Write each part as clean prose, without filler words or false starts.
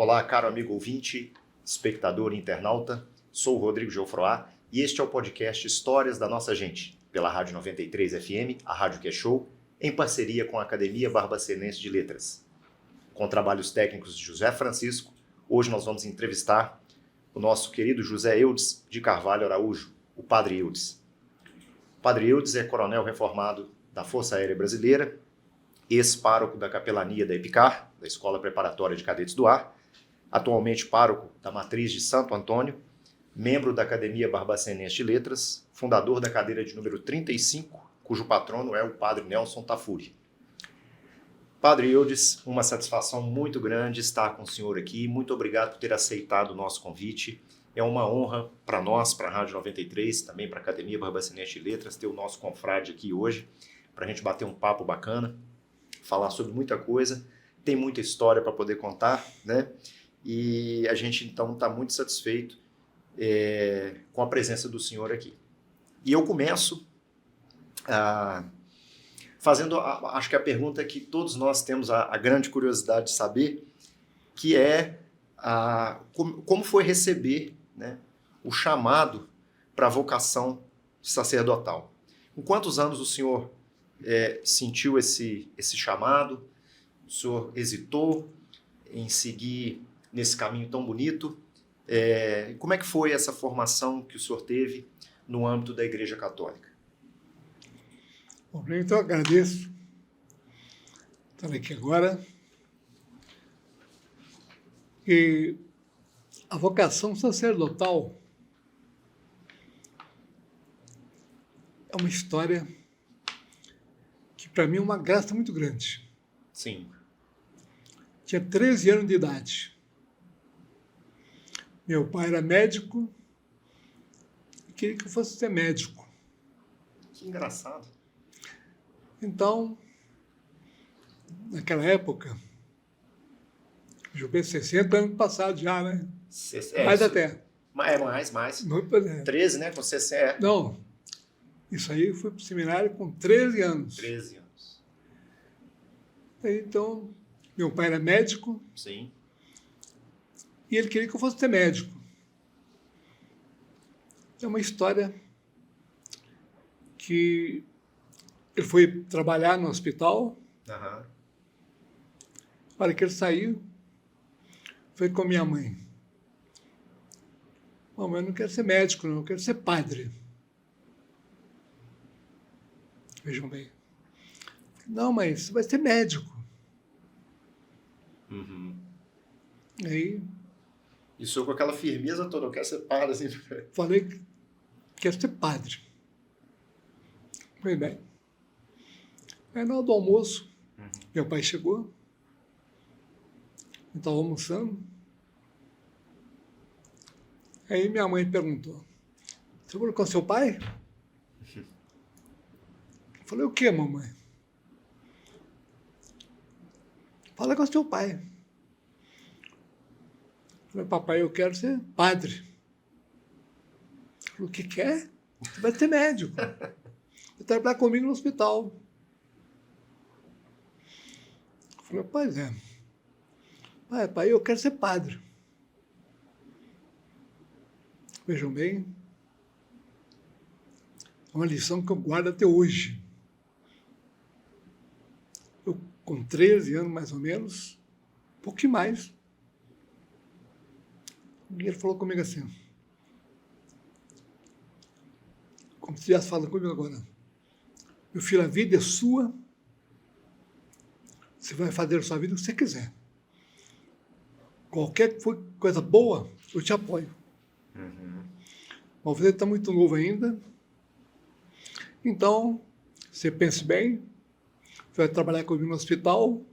Olá, caro amigo ouvinte, espectador e internauta. Sou o Rodrigo Geoffroy e este é o podcast Histórias da Nossa Gente, pela Rádio 93 FM, a Rádio que é show, em parceria com a Academia Barbacenense de Letras. Com trabalhos técnicos de José Francisco, hoje nós vamos entrevistar o nosso querido José Eudes de Carvalho Araújo, o Padre Eudes. O Padre Eudes é coronel reformado da Força Aérea Brasileira, ex-pároco da capelania da EPICAR, da Escola Preparatória de Cadetes do Ar, atualmente pároco da Matriz de Santo Antônio, membro da Academia Barbacenense de Letras, fundador da cadeira de número 35, cujo patrono é o Padre Nelson Tafuri. Padre Eudes, uma satisfação muito grande estar com o senhor aqui. Muito obrigado por ter aceitado o nosso convite. É uma honra para nós, para a Rádio 93, também para a Academia Barbacenense de Letras, ter o nosso confrade aqui hoje, para a gente bater um papo bacana, falar sobre muita coisa. Tem muita história para poder contar, né? E a gente, então, está muito satisfeito com a presença do senhor aqui. E eu começo fazendo, acho que a pergunta que todos nós temos a grande curiosidade de saber, que é como foi receber, né, o chamado para a vocação sacerdotal. Com quantos anos o senhor sentiu esse chamado? O senhor hesitou em seguir nesse caminho tão bonito? Como é que foi essa formação que o senhor teve no âmbito da Igreja Católica? Bom, então eu agradeço estar aqui agora. E a vocação sacerdotal é uma história que, para mim, é uma graça muito grande. Sim. Tinha 13 anos de idade. Meu pai era médico e queria que eu fosse ser médico. Que engraçado. Então, naquela época, eu pensei 60 anos passados já, né? Mais até. Mais. 13, né? Com 60. Não, isso aí foi para o seminário com 13 anos. 13 anos. Então, meu pai era médico. Sim. E ele queria que eu fosse ser médico. É uma história que ele foi trabalhar no hospital. Uhum. A hora que ele saiu, foi com a minha mãe. Mamãe, eu não quero ser médico, não, eu quero ser padre. Vejam bem. Não, mas você vai ser médico. Uhum. Aí... Isso com aquela firmeza toda, eu quero ser padre, assim. Falei que quero ser padre. Foi bem. Aí na hora do almoço, meu pai chegou, eu estava almoçando, aí minha mãe perguntou, você falou com seu pai? Eu falei, o quê, mamãe? Fala com seu pai. Eu falei, papai, eu quero ser padre. Ele falou, o que quer? Você vai ser médico. Vai trabalhar comigo no hospital. Eu falei, pois é. Pai, eu quero ser padre. Vejam bem, é uma lição que eu guardo até hoje. Eu, com 13 anos, mais ou menos, um pouquinho mais, e ele falou comigo assim, como se estivesse falando comigo agora, meu filho, a vida é sua, você vai fazer a sua vida o que você quiser. Qualquer coisa boa, eu te apoio. Uhum. Mas você está muito novo ainda, então, você pense bem, você vai trabalhar comigo no hospital.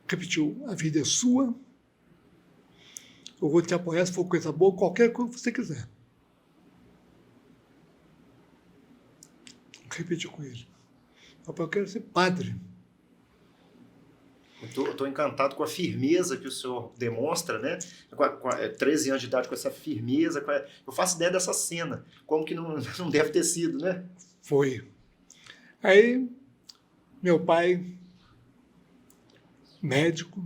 Repetiu, a vida é sua, eu vou te apoiar se for coisa boa, qualquer coisa que você quiser. Repetiu com ele. Papai, eu quero ser padre. Eu estou encantado com a firmeza que o senhor demonstra, né? Com 13 anos de idade, com essa firmeza. Eu faço ideia dessa cena. Como que não deve ter sido, né? Foi. Aí, meu pai médico,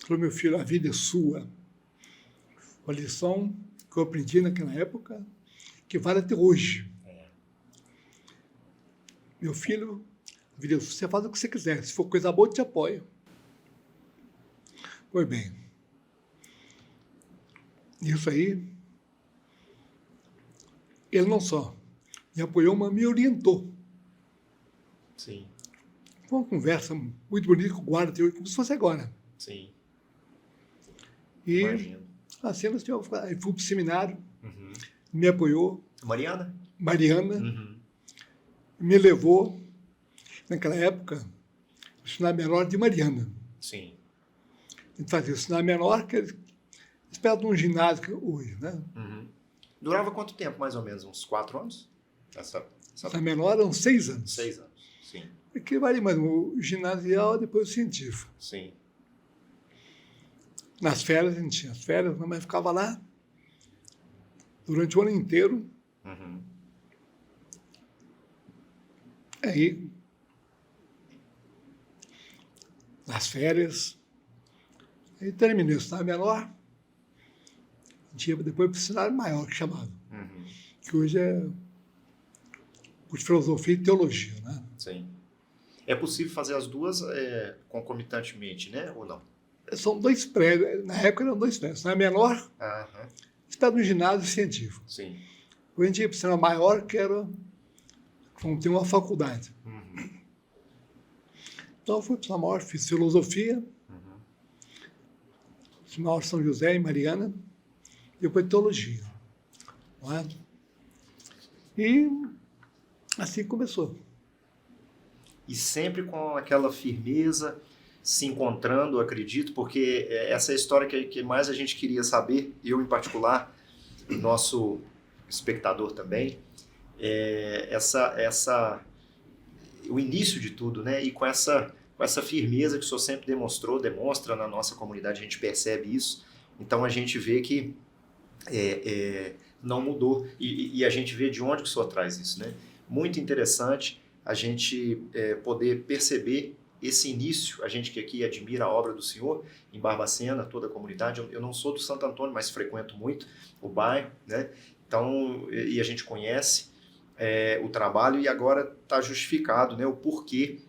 falou, meu filho, a vida é sua. Uma lição que eu aprendi naquela época, que vale até hoje. Meu filho, a vida é sua, você faz o que você quiser. Se for coisa boa, eu te apoio. Pois bem, isso aí, ele não só me apoiou, mas me orientou. Sim. Foi uma conversa muito bonita que eu guardo até hoje, como se fosse agora. Sim. E Imagino. assim, eu fui para o seminário, Uhum. me apoiou, Mariana? Mariana, Uhum. me levou, naquela época, o sinal menor de Mariana. Sim. A gente fazia o sinal menor, que é perto de um ginásio que hoje, né? Uhum. Durava quanto tempo, mais ou menos? Uns 4 anos? Sinal menor eram 6 anos. 6 anos. Sim. É que varia mais, o ginasial, depois o científico. Sim. Nas férias, a gente tinha as férias, mas ficava lá durante o ano inteiro. Uhum. Aí, nas férias, aí terminei o cenário menor, a gente ia depois para o cenário maior, que chamava, Uhum. que hoje é o de filosofia e teologia, né? Sim. É possível fazer as duas concomitantemente, né? Ou não? São 2 prédios, na época eram 2 prédios, o cenário menor Aham. está no ginásio científico. Sim. Hoje a gente ia para o cenário maior, que era, como tem uma faculdade. Uhum. Então eu fui para o cenário maior, fiz filosofia, Uhum. Senhor São José e Mariana, e depois teologia. Não é? E assim começou. E sempre com aquela firmeza, se encontrando, acredito, porque essa é a história que mais a gente queria saber, eu em particular, nosso espectador também, o início de tudo, né? E com essa firmeza que o senhor sempre demonstra na nossa comunidade, a gente percebe isso, então a gente vê que não mudou, e a gente vê de onde que o senhor traz isso, né? Muito interessante a gente poder perceber esse início, a gente que aqui admira a obra do senhor em Barbacena, toda a comunidade. Eu não sou do Santo Antônio, mas frequento muito o bairro, né? Então, e a gente conhece o trabalho, e agora está justificado, né, o porquê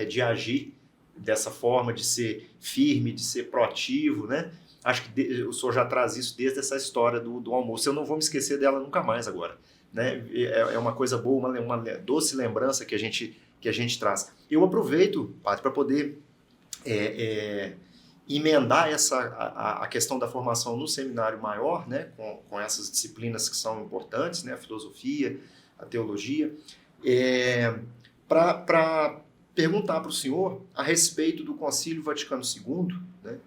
de agir dessa forma, de ser firme, de ser proativo, né? Acho que o senhor já traz isso desde essa história do almoço. Eu não vou me esquecer dela nunca mais agora, né? É uma coisa boa, uma doce lembrança que a gente traz. Eu aproveito, padre, para poder emendar a questão da formação no seminário maior, né, com essas disciplinas que são importantes, né, a filosofia, a teologia, para perguntar para o senhor a respeito do Concílio Vaticano II, né,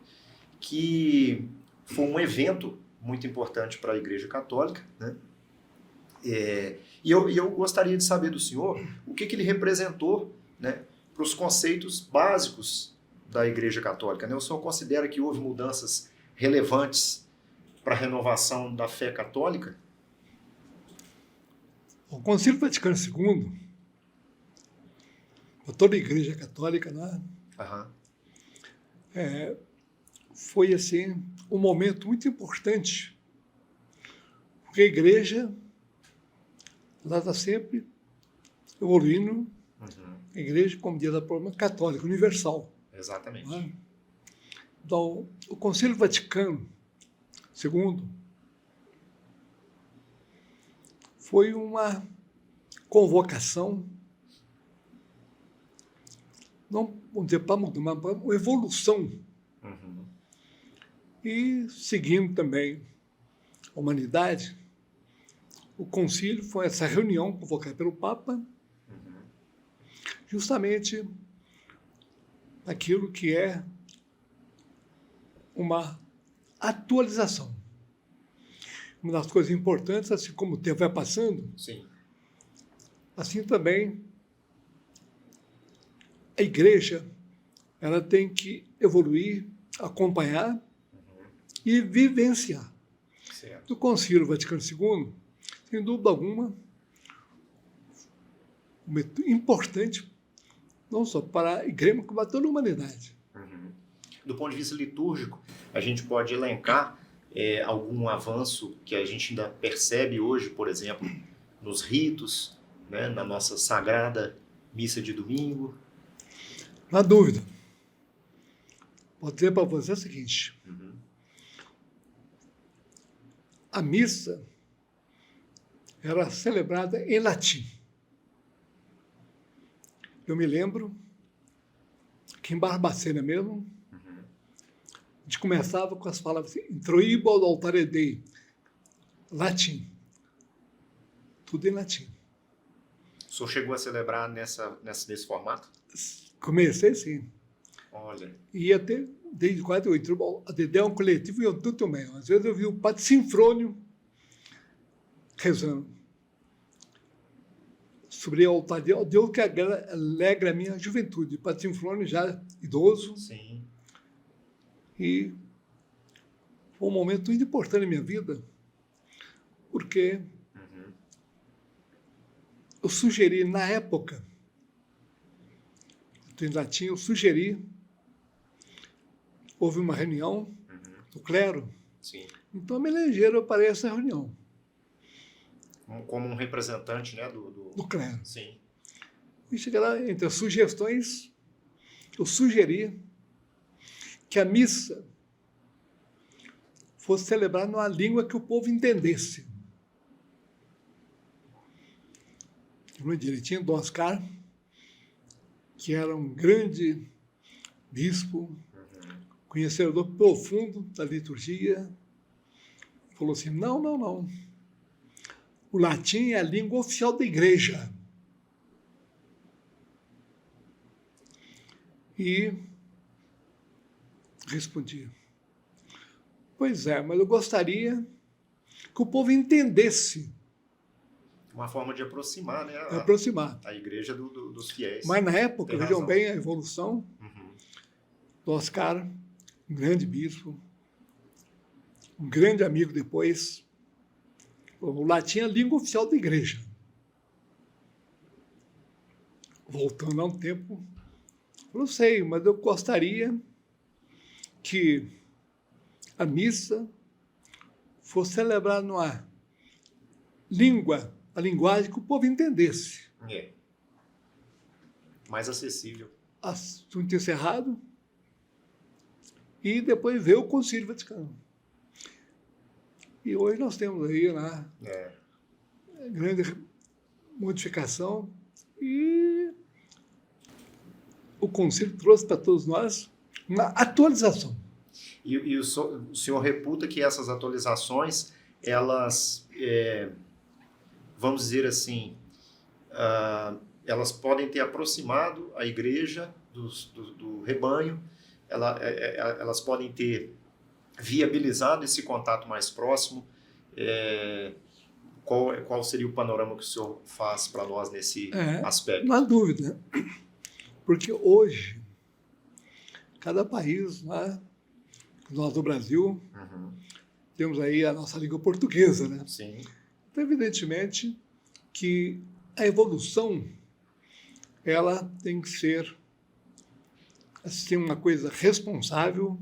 que foi um evento muito importante para a Igreja Católica, né? E eu gostaria de saber do senhor o que ele representou, né, para os conceitos básicos da Igreja Católica, né? O senhor considera que houve mudanças relevantes para a renovação da fé católica? O Concílio Vaticano II, para toda a Igreja Católica, né, Aham. foi assim um momento muito importante, porque a Igreja está sempre evoluindo. Uhum. A Igreja, como diz a própria, católica, universal. Exatamente. Né? Então, o Concílio Vaticano II foi uma convocação, não vamos dizer para mudar, mas para uma evolução. Uhum. E seguindo também a humanidade, o concílio foi essa reunião convocada pelo Papa, justamente aquilo que é uma atualização. Uma das coisas importantes, assim como o tempo vai passando, Sim. assim também a Igreja ela tem que evoluir, acompanhar e vivenciar. Certo. Do Concílio Vaticano II, sem dúvida alguma, importante não só para a Igreja, mas para toda a humanidade. Uhum. Do ponto de vista litúrgico, a gente pode elencar algum avanço que a gente ainda percebe hoje, por exemplo, nos ritos, né, na nossa sagrada missa de domingo? Na dúvida. Vou dizer para você o seguinte. A missa era celebrada em latim. Eu me lembro que em Barbacena mesmo, a gente começava com as palavras assim, introibo ad altare Dei, latim. Tudo em latim. O senhor chegou a celebrar nesse formato? Comecei, sim. Olha. E até, desde quase eu entro, até um coletivo e eu tudo também. Às vezes eu vi o padre Sinfrônio rezando sobre o altar de Deus que alegra a minha juventude. O padre Sinfrônio já idoso. Sim. E foi um momento muito importante na minha vida, porque eu sugeri, na época, em latim, eu sugeri, houve uma reunião do clero, sim. Então me elegeram para essa reunião. Como um representante, né, do clero. Sim. E cheguei lá, entre as sugestões, eu sugeri que a missa fosse celebrada numa língua que o povo entendesse. No direitinho, Dom Oscar, que era um grande bispo, conhecedor profundo da liturgia, falou assim, não. O latim é a língua oficial da igreja. E respondi, pois é, mas eu gostaria que o povo entendesse. Uma forma de aproximar, né? A igreja dos fiéis. Mas na época, vejam bem a evolução do Oscar, um grande bispo, um grande amigo depois. O latim é a língua oficial da igreja. Voltando a um tempo, eu não sei, mas eu gostaria que a missa fosse celebrada numa língua, a linguagem que o povo entendesse. Mais acessível. Assunto encerrado. E depois veio o Concílio Vaticano. E hoje nós temos aí grande modificação e o Concílio trouxe para todos nós uma atualização. E o senhor reputa que essas atualizações, elas, vamos dizer assim, elas podem ter aproximado a igreja do rebanho, elas podem ter viabilizado esse contato mais próximo. Qual seria o panorama que o senhor faz para nós nesse aspecto? Não há dúvida, porque hoje, cada país, nós do Brasil, temos aí a nossa língua portuguesa, né? Sim. Então, evidentemente, que a evolução, ela tem que ser assim, uma coisa responsável,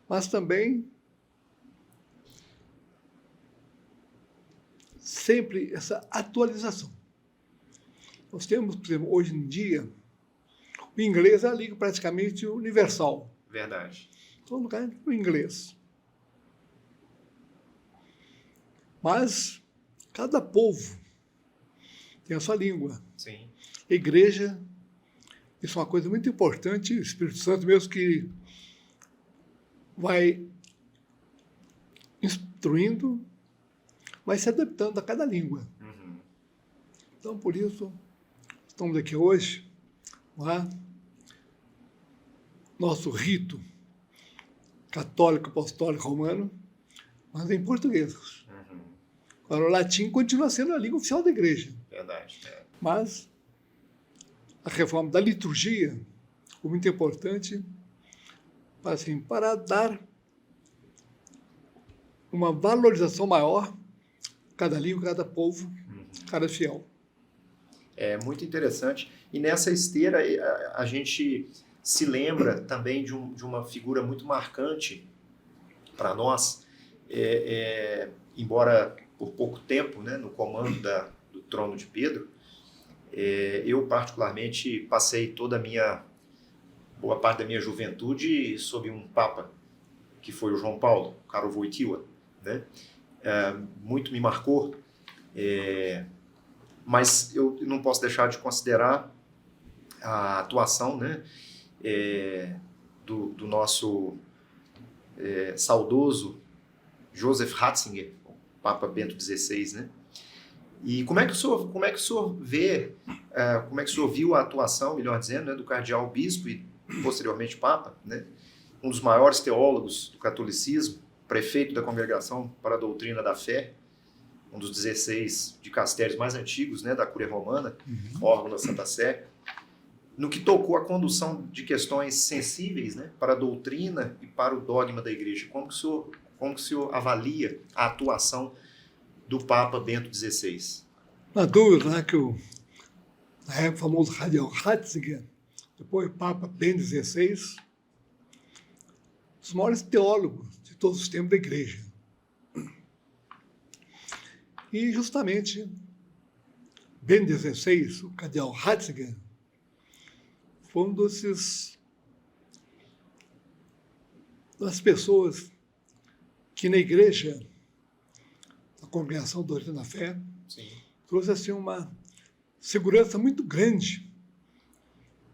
mas também sempre essa atualização. Nós temos, por exemplo, hoje em dia, o inglês é a língua praticamente universal. Verdade. Todo lugar é o inglês. Mas cada povo tem a sua língua. Sim. A igreja, isso é uma coisa muito importante, o Espírito Santo mesmo que vai instruindo, vai se adaptando a cada língua. Então, por isso, estamos aqui hoje, nosso rito católico, apostólico, romano, mas em português. Agora, o latim continua sendo a língua oficial da igreja. Verdade. Mas a reforma da liturgia foi muito importante para dar uma valorização maior a cada língua, cada povo, cada fiel. É muito interessante. E nessa esteira, a gente se lembra também de uma figura muito marcante para nós, embora por pouco tempo, né, no comando do trono de Pedro, eu particularmente passei boa parte da minha juventude sob um papa, que foi o João Paulo, Karol Wojtyła, né? Muito me marcou, mas eu não posso deixar de considerar a atuação, né, do nosso saudoso Joseph Ratzinger, o Papa Bento XVI, né? E como é que o senhor vê, como é que o senhor viu a atuação, melhor dizendo, né, do cardeal bispo e posteriormente Papa, né, um dos maiores teólogos do catolicismo, prefeito da Congregação para a Doutrina da Fé, um dos 16 dicastérios mais antigos, né, da Cúria Romana, órgão da Santa Sé, no que tocou a condução de questões sensíveis, né, para a doutrina e para o dogma da Igreja. Como que o senhor avalia a atuação do Papa Bento XVI? Na dúvida, né, que o famoso cardeal Ratzinger, depois o Papa Bento XVI, os maiores teólogos de todos os tempos da Igreja. E, justamente, Bento XVI, o cardeal Ratzinger, foi um das pessoas que na Igreja, na Congregação da Doutrina da Fé, sim, trouxe assim, uma segurança muito grande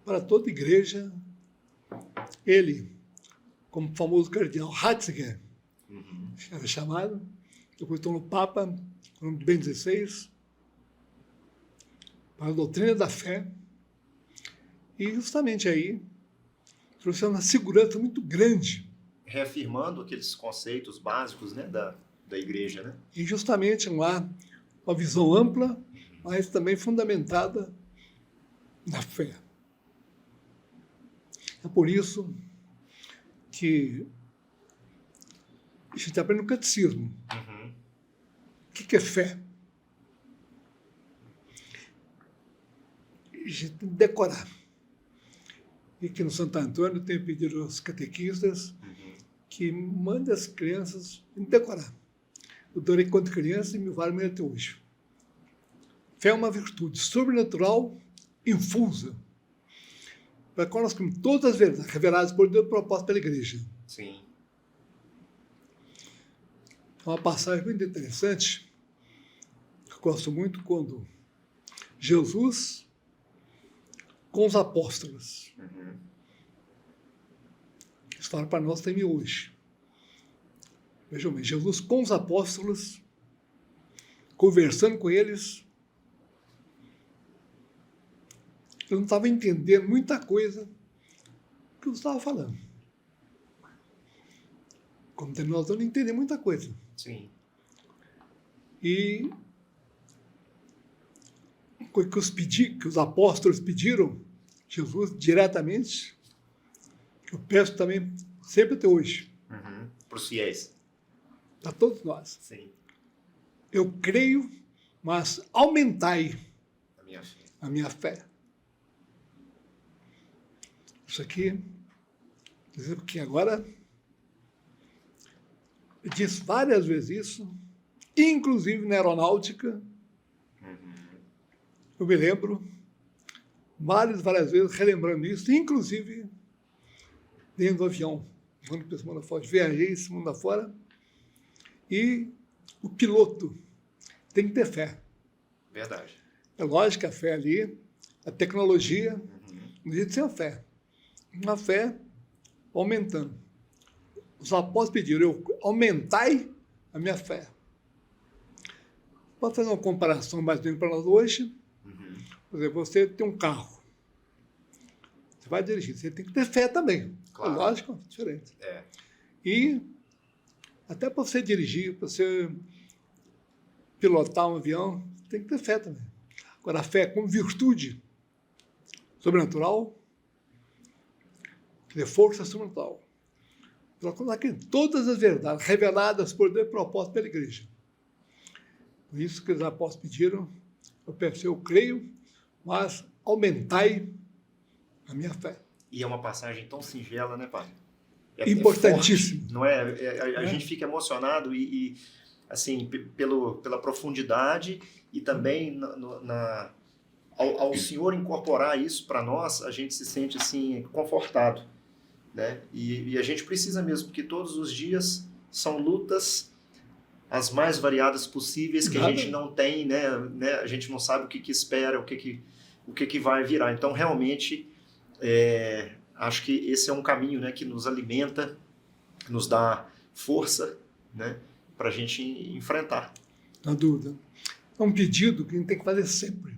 para toda a Igreja. Ele, como famoso cardeal Ratzinger, era chamado, depois tornou Papa, no nome de Bento XVI, para a doutrina da fé, e justamente aí trouxe uma segurança muito grande. Reafirmando aqueles conceitos básicos, né, da Igreja, né? E justamente uma visão ampla, mas também fundamentada na fé. É por isso que a gente aprende no catecismo. O que é fé? A gente tem que decorar. E aqui no Santo Antônio eu tenho pedido aos catequistas que mandem as crianças decorar. Eu adorei quando criança e me vale até hoje. Fé é uma virtude sobrenatural, infusa, para qual nós temos todas as verdades reveladas por Deus, propostas pela Igreja. Sim. Uma passagem muito interessante, que eu gosto muito, quando Jesus com os apóstolos. História para nós também hoje. Vejam bem, Jesus com os apóstolos, conversando com eles, eu não estava entendendo muita coisa que eu estava falando. Como nós não entendemos muita coisa. Sim. E que os apóstolos pediram Jesus diretamente, eu peço também sempre até hoje. Para os fiéis. Para todos nós. Sim. Eu creio, mas aumentai a minha fé. Isso aqui, porque agora eu disse várias vezes isso, inclusive na aeronáutica. Eu me lembro várias vezes relembrando isso, inclusive dentro do avião, quando esse mundo afora, viajei esse mundo afora, e o piloto tem que ter fé. Verdade. É lógico que a fé ali, a tecnologia, não existe sem a fé. Uma fé aumentando. Os apóstolos pediram, aumentai a minha fé. Pode fazer uma comparação mais ou menos para nós hoje. Por exemplo, você tem um carro. Você vai dirigir, você tem que ter fé também. Claro. É lógico, diferente. É. E até para você dirigir, para você pilotar um avião, tem que ter fé também. Agora, a fé como virtude sobrenatural, de força sobrenatural. Ela coloca aqui todas as verdades reveladas por Deus e propostas pela Igreja. Por isso que os apóstolos pediram, eu peço, eu creio, mas aumentai a minha fé. E é uma passagem tão singela, né, padre? Importantíssimo. Forte, não é? A gente fica emocionado e assim, pela profundidade e também ao Senhor incorporar isso para nós, a gente se sente assim confortado, né? E a gente precisa mesmo, porque todos os dias são lutas as mais variadas possíveis que a gente não tem, né? A gente não sabe o que espera, o que vai virar. Então, realmente, acho que esse é um caminho, né, que nos alimenta, nos dá força, né, para a gente enfrentar. Não há dúvida. É um pedido que a gente tem que fazer sempre.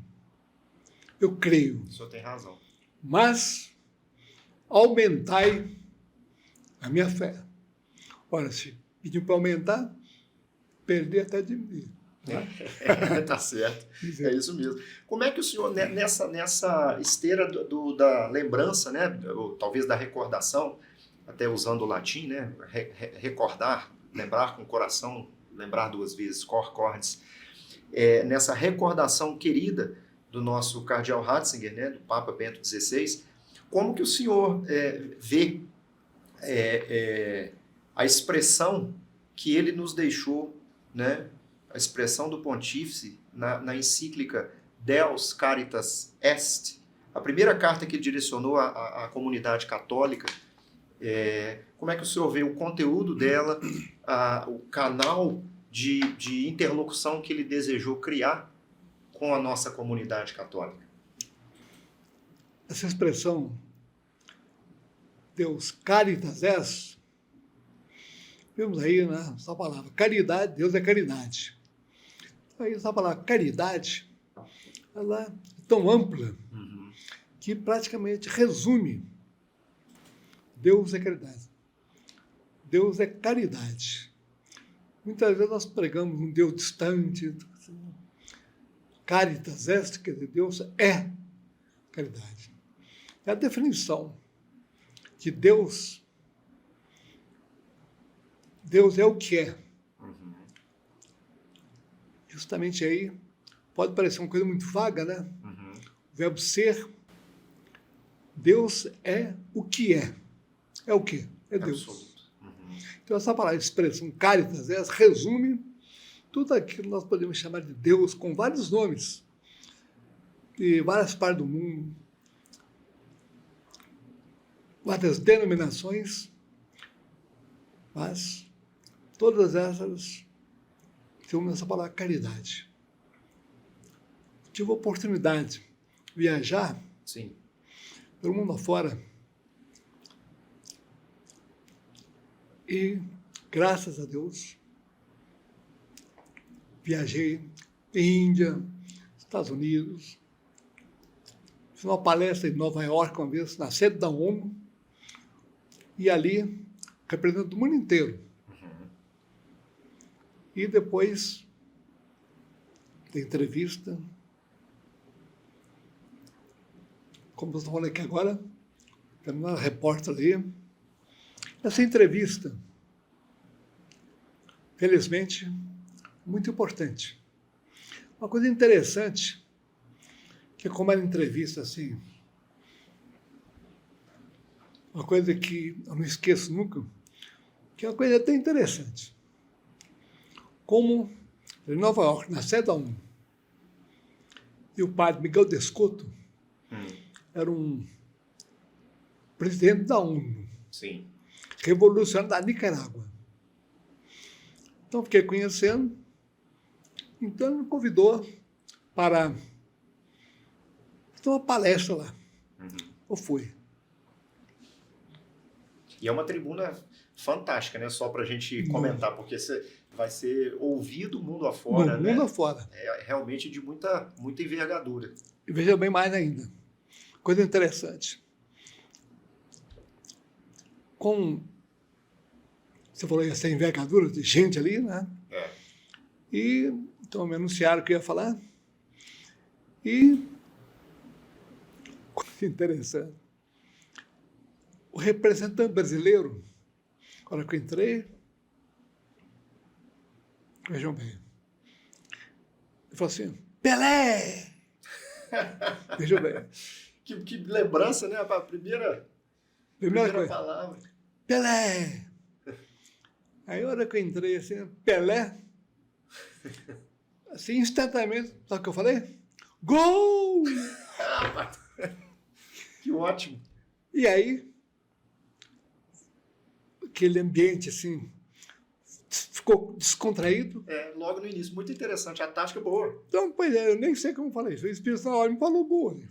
Eu creio. O senhor tem razão. Mas aumentai a minha fé. Ora, se pedir para aumentar, perder até diminuir. Tá certo. É isso mesmo. Como é que o senhor, nessa esteira da lembrança, né, ou talvez da recordação, até usando o latim, né, recordar, lembrar com o coração, lembrar duas vezes, cor cordis, nessa recordação querida do nosso cardeal Ratzinger, né, do Papa Bento XVI, como que o senhor vê a expressão que ele nos deixou, né, a expressão do pontífice na encíclica Deus Caritas Est, a primeira carta que ele direcionou à comunidade católica. Como é que o senhor vê o conteúdo dela, o canal de interlocução que ele desejou criar com a nossa comunidade católica? Essa expressão, Deus Caritas Est, vemos aí, né, essa palavra, caridade, Deus é caridade. Aí essa palavra caridade, ela é tão ampla que praticamente resume Deus é caridade. Deus é caridade. Muitas vezes nós pregamos um Deus distante. Caritas est, quer dizer, Deus é caridade. É a definição de Deus. Deus é o que é. Justamente aí, pode parecer uma coisa muito vaga, né? O verbo ser, Deus é o que é. É o quê? É Deus. Então, essa palavra, expressão caritas, resume tudo aquilo que nós podemos chamar de Deus, com vários nomes, de várias partes do mundo, várias denominações, mas todas essas se unem nessa palavra caridade. Tive a oportunidade de viajar pelo mundo afora. E, graças a Deus, viajei Índia, Estados Unidos, fiz uma palestra em Nova York uma vez, na sede da ONU, e ali representando o mundo inteiro. E depois da entrevista, como você falou aqui agora, tem uma repórter ali. Essa entrevista, felizmente, muito importante. Uma coisa interessante, que como era entrevista assim, uma coisa que eu não esqueço nunca, que é uma coisa até interessante. Como em Nova York, na sede da ONU, e o padre Miguel Descoto era um presidente da ONU. Sim. Revolucionário da Nicarágua. Então, fiquei conhecendo. Então, ele me convidou para fazer uma palestra lá. Eu fui. E é uma tribuna fantástica, né? Só para a gente comentar, porque vai ser ouvido mundo afora, né? Mundo afora. É realmente de muita envergadura. E veja bem mais ainda. Coisa interessante. Com você falou essa envergadura de gente ali, né? E então me anunciaram que eu ia falar. E coisa interessante. O representante brasileiro, na hora que eu entrei, vejam bem, ele falou assim, Pelé! Vejam bem. Que lembrança, né? A primeira Primeira Primeira coisa, palavra. Pelé! Aí a hora que eu entrei assim, Pelé, assim, instantaneamente, sabe o que eu falei? Gol! Que ótimo. E aí, aquele ambiente assim, ficou descontraído. Logo no início, muito interessante. A tática é boa. Então, pois é, eu nem sei como falei isso. O Espírito na hora me falou gol.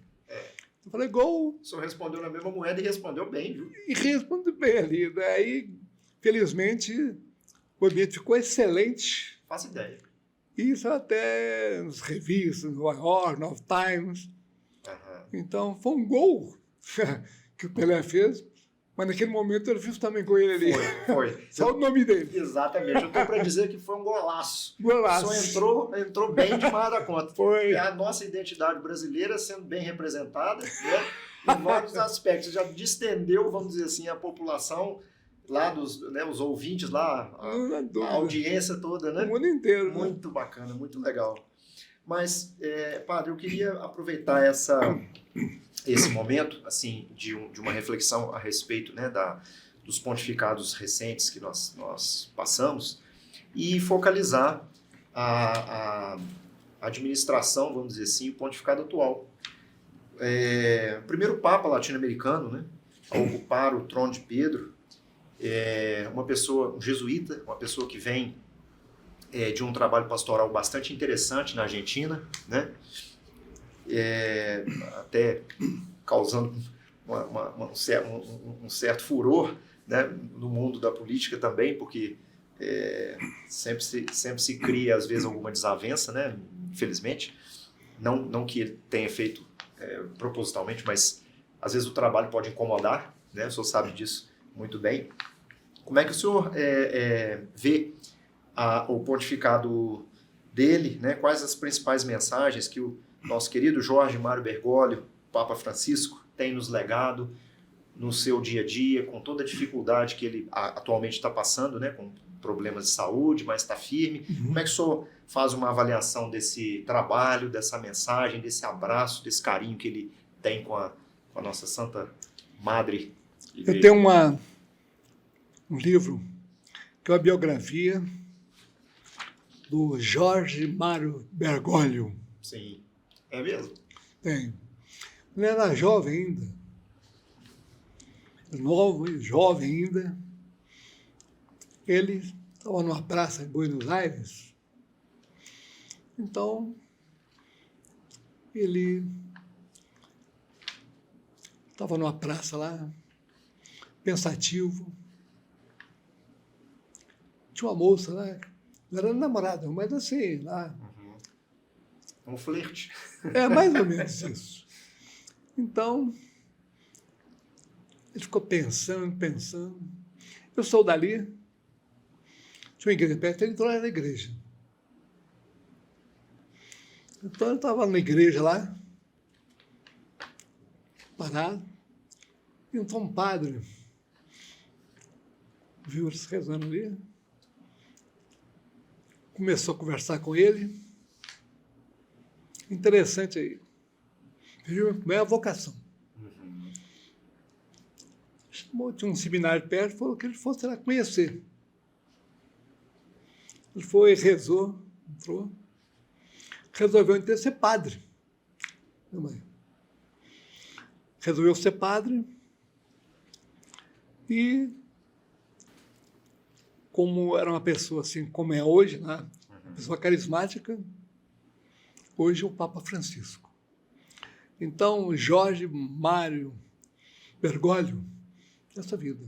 Eu falei gol O senhor respondeu na mesma moeda e respondeu bem, viu? e respondi bem ali. Daí, felizmente, o ambiente ficou excelente. Faço ideia. Isso até nas revistas, no New York, no Times. Aham. Então, foi um gol que o Pelé fez, mas naquele momento eu fiz também com ele ali. Foi. Só o nome dele. Exatamente. Eu estou para dizer que foi um golaço. Golaço. Só entrou bem demais da conta. Foi. É a nossa identidade brasileira sendo bem representada, né, em vários aspectos. Já distendeu, vamos dizer assim, a população lá, os ouvintes lá, a audiência toda, né? O mundo inteiro. Muito bacana, muito legal. Mas, padre, eu queria aproveitar esse momento, assim, de uma reflexão a respeito, né, dos pontificados recentes que nós passamos e focalizar a administração, vamos dizer assim, o pontificado atual. O primeiro Papa latino-americano, né, a ocupar o trono de Pedro, uma pessoa, um jesuíta, uma pessoa que vem de um trabalho pastoral bastante interessante na Argentina, né? Até causando um certo furor, né, no mundo da política também, porque sempre se cria, às vezes, alguma desavença, né, infelizmente. Não que ele tenha feito propositalmente, mas às vezes o trabalho pode incomodar, né? O senhor sabe disso muito bem. Como é que o senhor vê o pontificado dele, né? Quais as principais mensagens que o nosso querido Jorge Mário Bergoglio, Papa Francisco, tem nos legado no seu dia a dia, com toda a dificuldade que ele atualmente está passando, né? Com problemas de saúde, mas está firme. Uhum. Como é que o senhor faz uma avaliação desse trabalho, dessa mensagem, desse abraço, desse carinho que ele tem com a nossa Santa Madre Igreja? Eu tenho um livro que é uma biografia do Jorge Mário Bergoglio. Sim. É mesmo? Tem. Ele era jovem ainda. Novo, jovem ainda. Ele estava numa praça em Buenos Aires. Então, ele estava numa praça lá, pensativo. Tinha uma moça lá, não era namorada, mas assim, lá. Um flerte. É mais ou menos isso. Então, ele ficou pensando. Eu sou dali, tinha uma igreja perto, ele entrou lá na igreja. Então, ele estava na igreja lá, parado, e então um padre viu eles rezando ali, começou a conversar com ele. Interessante aí. Viu? Como é a vocação. Chamou, tinha um seminário perto, falou que ele fosse lá conhecer. Ele foi, rezou, entrou, resolveu então ser padre. Resolveu ser padre e, como era uma pessoa assim, como é hoje, né? Uma pessoa carismática, hoje o Papa Francisco. Então, Jorge Mário Bergoglio, essa vida.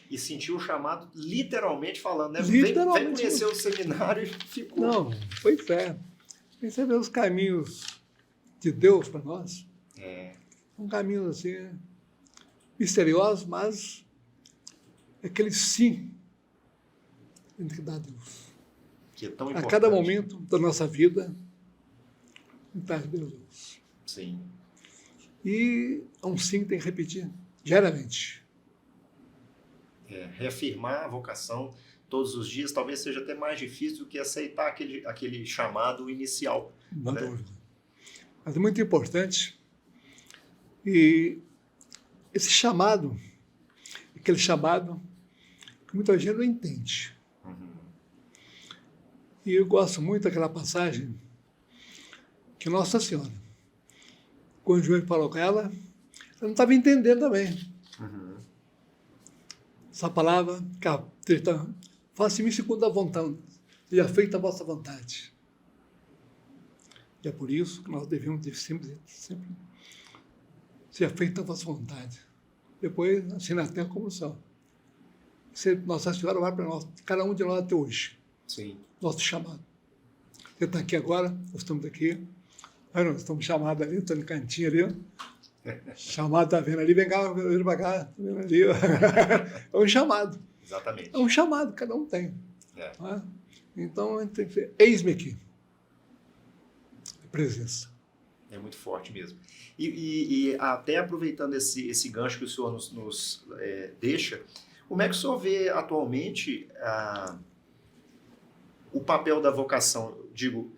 E sentiu o chamado, literalmente falando, né? Literalmente. Vem conhecer o seminário e ficou. Não, pois é. Você vê os caminhos de Deus para nós. São caminhos assim, misteriosos, mas é aquele sim que dá a Deus. Que é tão A importante. cada momento da nossa vida, está Deus. Sim. E é um sim que tem que repetir diariamente. Reafirmar a vocação todos os dias talvez seja até mais difícil do que aceitar aquele chamado inicial. Não há né? dúvida. Mas é muito importante. E esse chamado aquele chamado que muita gente não entende. E eu gosto muito daquela passagem que Nossa Senhora, quando o João falou com ela não estava entendendo também. Essa palavra, faça-me segundo a vontade, seja feita a vossa vontade. E é por isso que nós devemos sempre seja feita a vossa vontade. Depois, assim na terra como no céu. Nossa Senhora vai para nós, cada um de nós até hoje. Sim. Nosso chamado. Você está aqui agora, nós estamos aqui. Nós estamos chamados ali, estou no cantinho ali. Chamado, está vendo ali, vem cá, vem para cá, tá vendo ali. É um chamado. Exatamente. É um chamado, cada um tem. É. Tá? Então, a gente tem que dizer, eis-me aqui. Presença. É muito forte mesmo. E até aproveitando esse gancho que o senhor nos deixa, como é que o senhor vê atualmente o papel da vocação? Digo,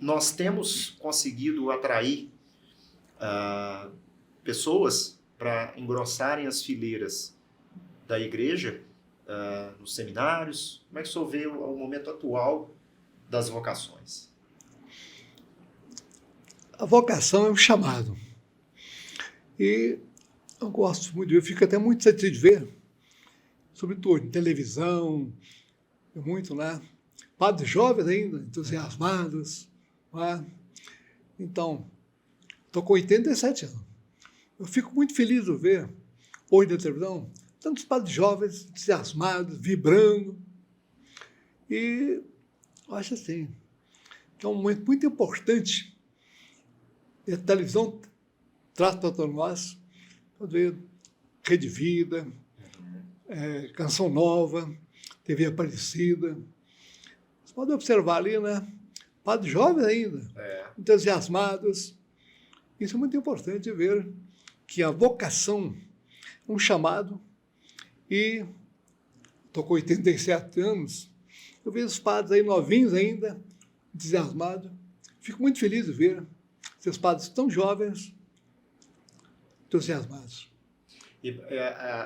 nós temos conseguido atrair pessoas para engrossarem as fileiras da igreja, nos seminários. Como é que o senhor vê o momento atual das vocações? A vocação é um chamado. E eu gosto muito, eu fico até muito satisfeito de ver, sobretudo em televisão, muito lá, padres jovens ainda, entusiasmados. Lá. Então, estou com 87 anos. Eu fico muito feliz de ver, hoje na televisão, tantos padres jovens, entusiasmados, vibrando. E eu acho assim, que é um momento muito importante. E a televisão traz para todos nós, pode ver, Rede Vida, Canção Nova, TV Aparecida. Você pode observar ali, né? Padres jovens ainda, entusiasmados. Isso é muito importante ver que a vocação é um chamado. E estou com 87 anos, eu vejo os padres aí novinhos ainda, entusiasmados. Fico muito feliz de ver esses padres tão jovens, entusiasmados. E,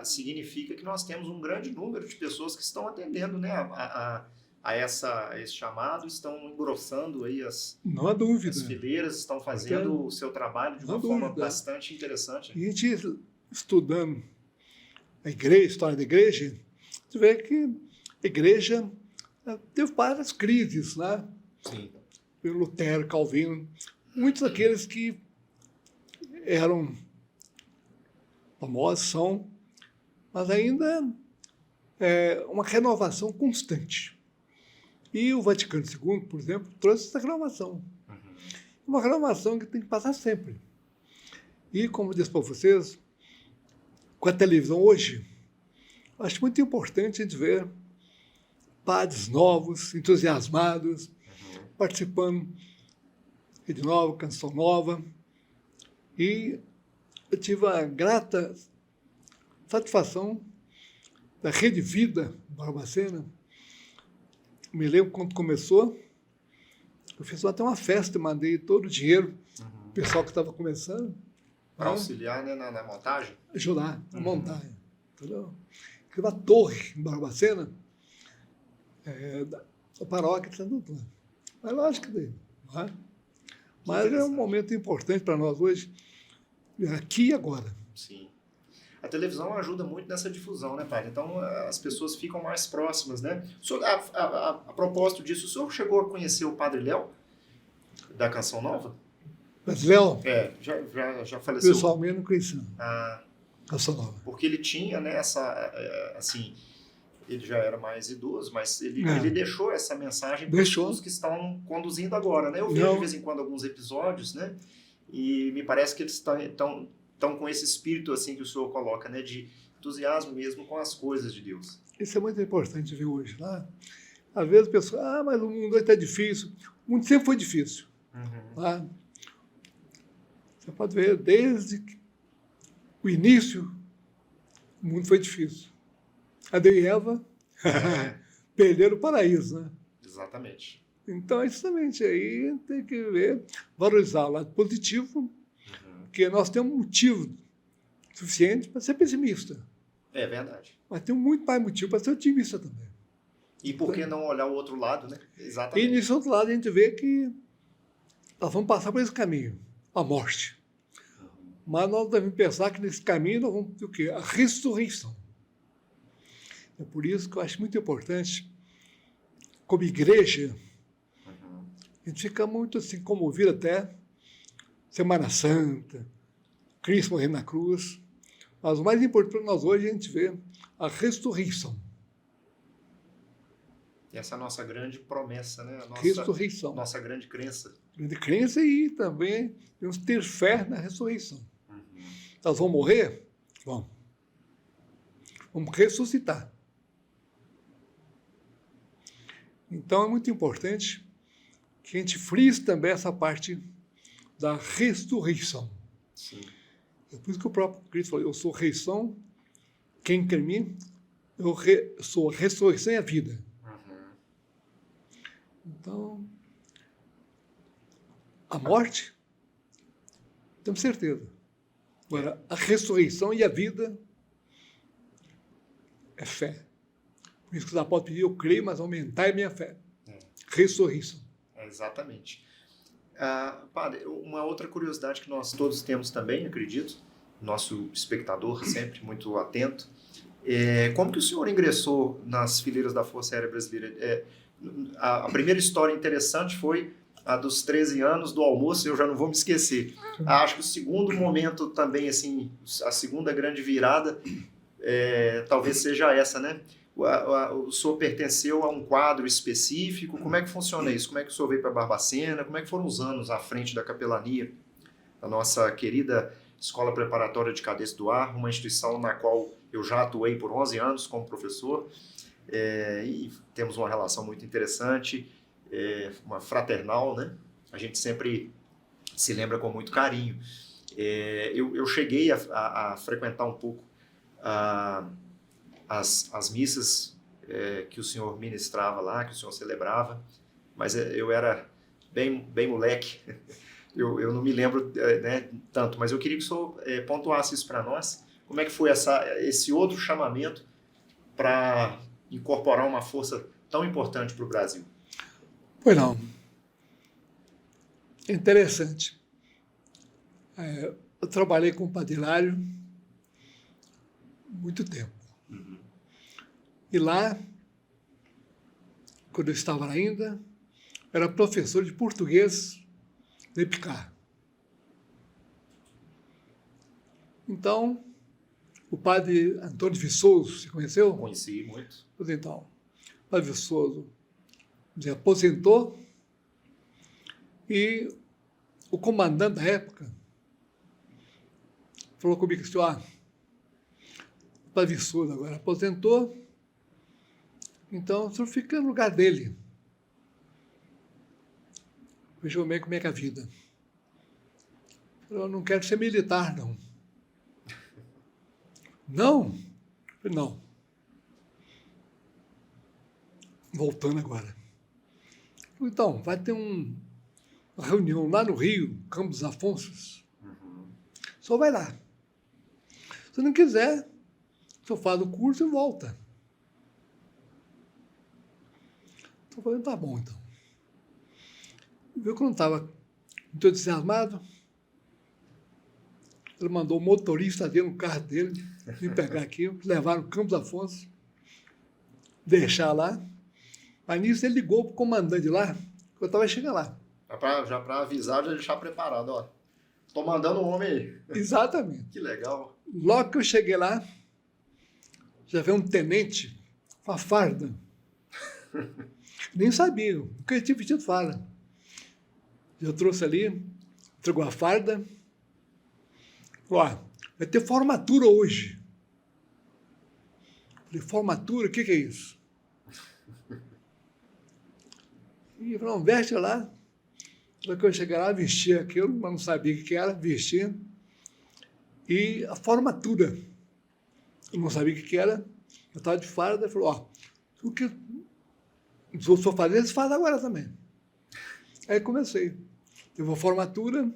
significa que nós temos um grande número de pessoas que estão atendendo, né, a esse chamado, estão engrossando aí não há dúvida. As fileiras, estão fazendo o seu trabalho de uma forma bastante interessante. E a gente, estudando a igreja, a história da igreja, você vê que a igreja teve várias crises, né? Sim. Lutero, Calvino, muitos daqueles que eram famosos são, mas ainda é uma renovação constante. E o Vaticano II, por exemplo, trouxe essa renovação. Uma renovação que tem que passar sempre. E, como eu disse para vocês, com a televisão hoje, acho muito importante a gente ver padres novos, entusiasmados, participando de Nova, Canção Nova. E eu tive a grata satisfação da Rede Vida, Barbacena. Me lembro quando começou, eu fiz até uma festa, mandei todo o dinheiro para o pessoal que estava começando. Para auxiliar, né, na montagem? Ajudar na montagem. Entendeu? Criou uma torre em Barbacena, da paróquia de Santo Antônio. Mas lógico que deu. Mas é um momento importante para nós hoje, aqui e agora. Sim. A televisão ajuda muito nessa difusão, né, padre? Então, as pessoas ficam mais próximas, né? O senhor, a propósito disso, o senhor chegou a conhecer o padre Léo, da Canção Nova? Mas Léo? Já faleceu. Pessoalmente não conheci. Canção Nova. Porque ele tinha, né, assim, ele já era mais idoso, mas ele deixou essa mensagem para os que estão conduzindo agora, né? Eu vejo de vez em quando alguns episódios, né? E me parece que eles estão com esse espírito assim que o senhor coloca, né, de entusiasmo mesmo com as coisas de Deus. Isso é muito importante ver hoje, tá? Às vezes a pessoa, mas o mundo está difícil. O mundo sempre foi difícil. Tá? Você pode ver, desde o início, o mundo foi difícil. Adão e Eva perderam o paraíso, né? Exatamente. Então, é justamente aí tem que ver, valorizar o lado positivo, porque nós temos um motivo suficiente para ser pessimista. É verdade. Mas tem muito mais motivo para ser otimista também. E por que não olhar o outro lado, né? E Exatamente. nesse outro lado a gente vê que nós vamos passar por esse caminho, a morte. Mas nós devemos pensar que nesse caminho nós vamos ter o quê? A ressurreição. É por isso que eu acho muito importante, como igreja, a gente fica muito assim comovido até Semana Santa, Cristo morrendo na cruz. Mas o mais importante para nós hoje é a gente ver a ressurreição. E essa é a nossa grande promessa, né? A Ressurreição. nossa grande crença. Grande crença e também temos que ter fé na ressurreição. Nós vamos morrer? Vamos. Vamos ressuscitar. Então é muito importante que a gente frise também essa parte da ressurreição. Sim. É por isso que o próprio Cristo falou, eu sou a ressurreição, quem crê em mim, eu sou a ressurreição e a vida. Então, a morte, temos certeza. Agora, a ressurreição e a vida é fé. Por isso que o apóstolo pediu, eu creio, mas aumentar a minha fé. Ressurreição. Exatamente. Padre, uma outra curiosidade que nós todos temos também, acredito, nosso espectador sempre muito atento, como que o senhor ingressou nas fileiras da Força Aérea Brasileira? A primeira história interessante foi a dos 13 anos do almoço, eu já não vou me esquecer. Acho que o segundo momento também, assim, a segunda grande virada, talvez seja essa, né? O senhor pertenceu a um quadro específico? Como é que funciona isso? Como é que o senhor veio para Barbacena? Como é que foram os anos à frente da capelania da nossa querida Escola Preparatória de Cadetes do Ar, uma instituição na qual eu já atuei por 11 anos como professor, e temos uma relação muito interessante, uma fraternal, né? A gente sempre se lembra com muito carinho. Eu cheguei a frequentar um pouco as missas que o senhor ministrava lá, que o senhor celebrava, mas eu era bem moleque, eu não me lembro né, tanto, mas eu queria que o senhor pontuasse isso para nós. Como é que foi esse outro chamamento para incorporar uma força tão importante para o Brasil? Pois não. Interessante. Eu trabalhei com o Padre Hilário muito tempo. E lá, quando eu estava lá ainda, era professor de português de Epicar. Então, o padre Antônio Viçoso, você conheceu? Conheci muito. Pois então, o padre Viçoso se aposentou e o comandante da época falou comigo assim, o padre Viçoso agora aposentou, então o senhor fica no lugar dele. Vejam bem como é que é a vida. Eu não quero ser militar, não. Não? Não. Voltando agora. Então, vai ter uma reunião lá no Rio, Campos dos Afonsos. Só vai lá. Se não quiser, só faz o curso e volta. Estou falando, tá bom, então. Viu que eu não estava muito entusiasmado? Ele mandou o motorista dele no carro dele me pegar aqui, levar no Campos Afonso, deixar lá. Mas nisso ele ligou para o comandante lá, que eu estava chegando lá. Já para avisar, já deixar preparado, ó. Tô mandando um homem aí. Exatamente. Que legal. Logo que eu cheguei lá, já veio um tenente com a farda. Nem sabia, nunca tinha vestido farda. Eu trouxe ali, entregou a farda. Falou, vai ter formatura hoje. Falei, formatura? O que é isso? E falou, não, veste lá. Quando eu cheguei lá, vestia aquilo, mas não sabia o que era, vestia. E a formatura. Eu não sabia o que era. Eu estava de farda, ele falou, o que eu for fazer, você faz agora também. Aí comecei. Teve uma formatura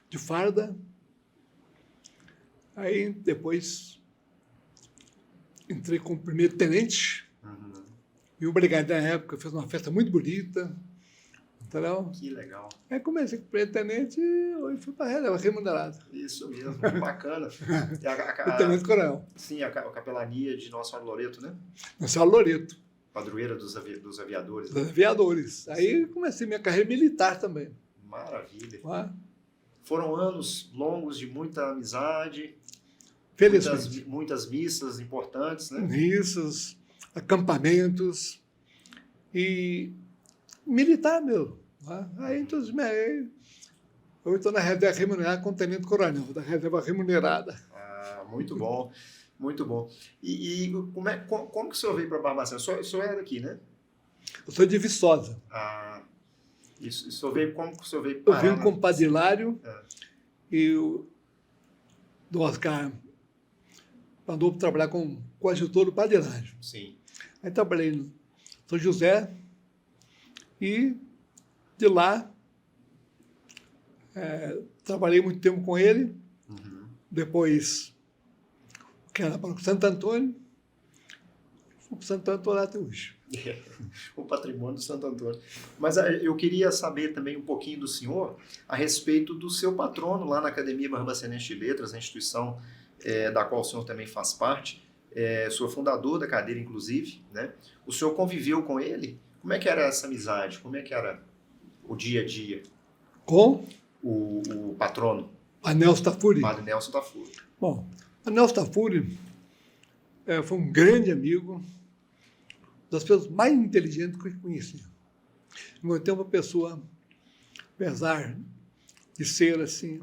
de farda. Aí depois entrei como primeiro tenente, e o brigadeiro na época fez uma festa muito bonita, entendeu? Que legal. Aí comecei com o primeiro tenente e fui para a reserva remunerada. Isso mesmo, que bacana. E O tenente coronel. sim, a capelania de Nossa Senhora do Loreto, né? Nossa Senhora Loreto, Padroeira dos aviadores. dos Né? aviadores. Aí comecei minha carreira militar também. Maravilha. Tá? Foram anos longos de muita amizade, Felizmente. muitas missas importantes, né? Missas, acampamentos e militar meu. Tá? Aí então, eu estou na reserva remunerada como tenente coronel, da reserva remunerada. Ah, muito bom, muito bom. E como que o senhor veio para Barbacena? O senhor é daqui, né? Eu sou de Viçosa. Ah, isso, o senhor veio, como que o senhor veio Eu parar? vim com o Padre Hilário É. e o do Oscar mandou para trabalhar com o coadjutor do Padre Hilário. Sim. Aí trabalhei no São José e de lá trabalhei muito tempo com ele. Depois, que era para o Santo Antônio, fui para o Santo Antônio até hoje. O patrimônio do Santo Antônio. Mas eu queria saber também um pouquinho do senhor a respeito do seu patrono lá na Academia Barbacenense de Letras, a instituição da qual o senhor também faz parte. Sou fundador da cadeira, inclusive, né? O senhor conviveu com ele? Como é que era essa amizade? Como é que era o dia a dia? Com O patrono, a Nelson Tafuri. Padre Nelson Tafuri. Bom, a Nelson Tafuri foi um grande amigo, das pessoas mais inteligentes que eu conheci. Eu tenho uma pessoa, apesar de ser assim,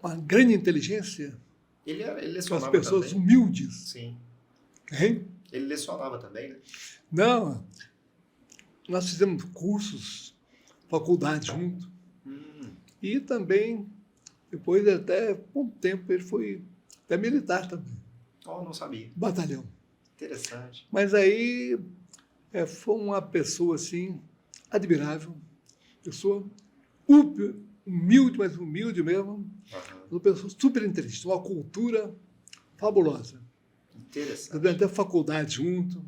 uma grande inteligência, Ele as lecionava pessoas também? humildes. Sim. Hein? Ele lecionava também, né? Não, nós fizemos cursos, faculdade junto, e também, depois até pouco tempo, ele foi até militar também, Oh, não sabia. batalhão. Interessante. Mas aí foi uma pessoa assim, admirável, pessoa humilde, mas humilde mesmo, uma pessoa super inteligente, uma cultura fabulosa. Interessante. Fizemos até faculdade junto.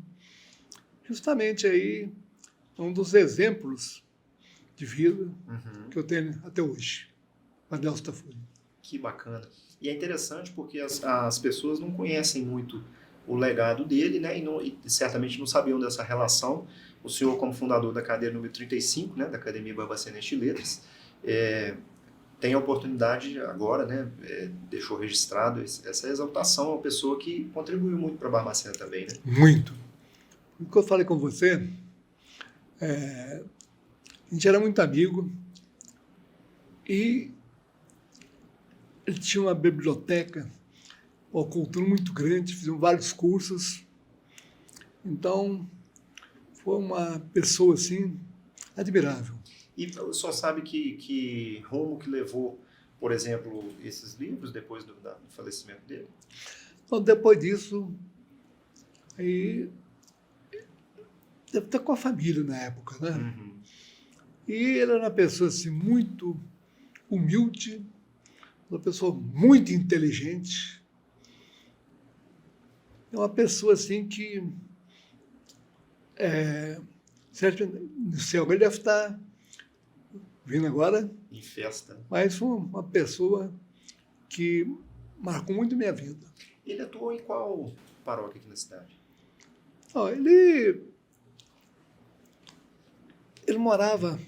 Justamente aí, um dos exemplos de vida que eu tenho até hoje, a Nelson Tafuri. Que bacana. E é interessante porque as pessoas não conhecem muito o legado dele, né? E certamente não sabiam dessa relação. O senhor, como fundador da cadeira número 35, né, da Academia Barbacenense de Letras, tem a oportunidade agora, né, deixou registrado essa exaltação a uma pessoa que contribuiu muito para a Barbacena também, né? Muito. O que eu falei com você, a gente era muito amigo e ele tinha uma biblioteca, uma cultura muito grande, fizemos vários cursos. Então, foi uma pessoa, assim, admirável. E o senhor sabe que rumo que levou, por exemplo, esses livros depois do falecimento dele? Então, depois disso, aí, deve estar com a família na época, né? E ele era uma pessoa, assim, muito humilde, uma pessoa muito inteligente, é uma pessoa assim que certo, no céu ele deve estar vindo agora, Em festa. mas foi uma pessoa que marcou muito minha vida. Ele atuou em qual paróquia aqui na cidade? Ó, ele morava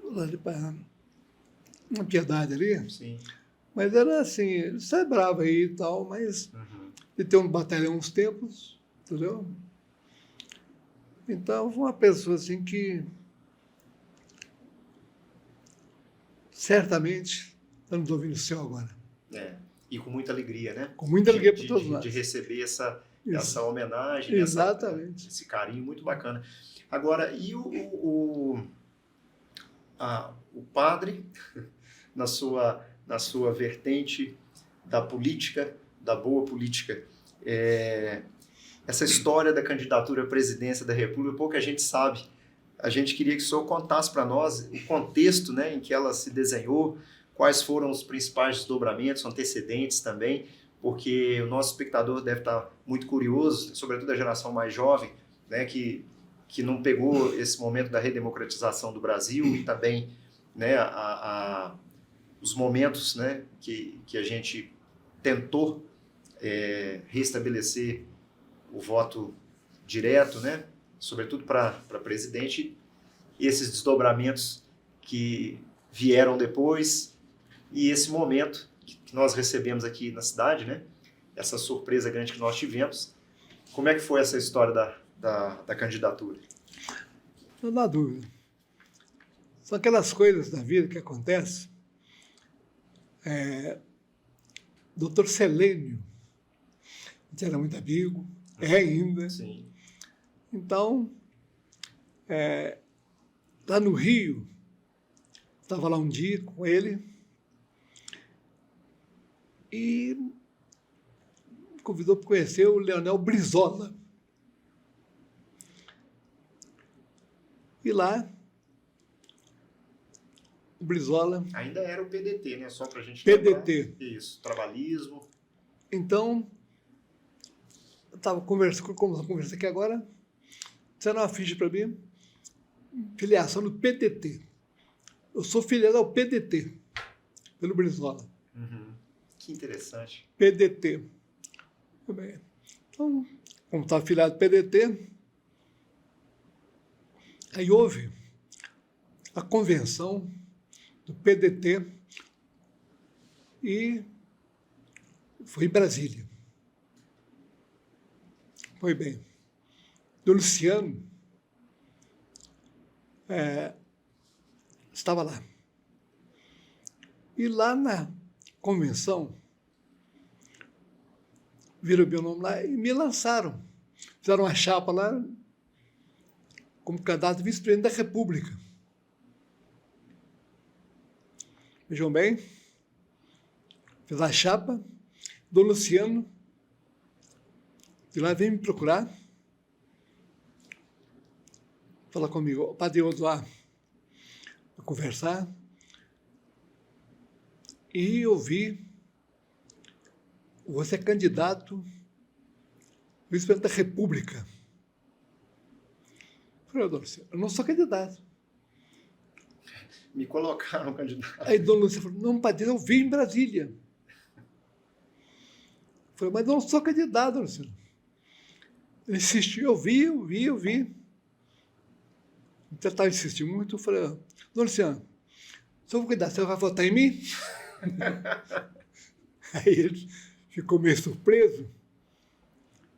lá uma Piedade ali, Sim. mas era assim, ele celebrava aí e tal, mas ele tem um batalhão uns tempos, entendeu? Então, foi uma pessoa assim que certamente está nos ouvindo o céu agora. E com muita alegria, né? Com muita alegria para todos nós. De receber essa Isso. homenagem, Exatamente. esse carinho muito bacana. Agora, e o padre, na sua vertente da política, da boa política, essa história da candidatura à presidência da República, pouca gente sabe. A gente queria que o senhor contasse para nós o contexto, né, em que ela se desenhou, quais foram os principais desdobramentos, antecedentes também, porque o nosso espectador deve estar muito curioso, sobretudo a geração mais jovem, né, que não pegou esse momento da redemocratização do Brasil e também, né, os momentos, né, que a gente tentou restabelecer o voto direto, né, sobretudo para presidente, e esses desdobramentos que vieram depois, e esse momento que nós recebemos aqui na cidade, né, essa surpresa grande que nós tivemos. Como é que foi essa história da candidatura? Não há dúvida. São aquelas coisas da vida que acontecem. Doutor Selênio, a gente era muito amigo, é ainda. Sim. Então, lá no Rio, estava lá um dia com ele e me convidou para conhecer o Leonel Brizola. E lá, o Brizola... Ainda era o PDT, né? Só para a gente PDT. lembrar. Isso, trabalhismo. Então, eu estava conversando, como eu conversei aqui agora, disseram uma ficha para mim, filiação no PDT. Eu sou filiado ao PDT, pelo Brizola. Uhum. Que interessante. PDT. Muito bem. Então, como estava filiado ao PDT, aí houve a convenção do PDT e foi em Brasília. Foi bem. Do Luciano estava lá. E lá na convenção, viram meu nome lá e me lançaram. Fizeram uma chapa lá como candidato vice-presidente da República. Vejam bem, fiz a chapa do Luciano, de lá veio me procurar, falar comigo, o padre Odoar, para conversar, e eu vi, você é candidato vice-presidente da República. Eu falei, dona Luciana, eu não sou candidato. Me colocaram candidato. Aí dona Luciana falou, não, padre, eu vim em Brasília. Eu falei, mas eu não sou candidato, dona Luciana. Ele insistiu, eu vi. Então estava insistindo muito, eu falei, dona Luciana, se eu vou cuidar, você vai votar em mim? Aí ele ficou meio surpreso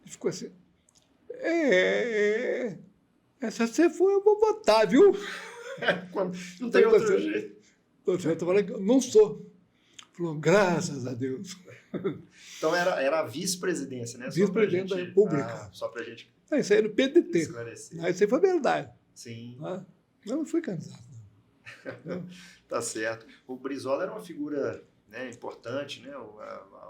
e ficou assim, se você for, eu vou votar, viu? Não tem outro jeito. Eu tô falando que eu não sou. Falou, graças a Deus. Então era a vice-presidência, né? Vice-presidente da República. Só pra gente Isso aí era o PDT. esclarecer. Isso aí foi verdade. Sim. Eu não fui candidato. Tá certo. O Brizola era uma figura, né, importante, né?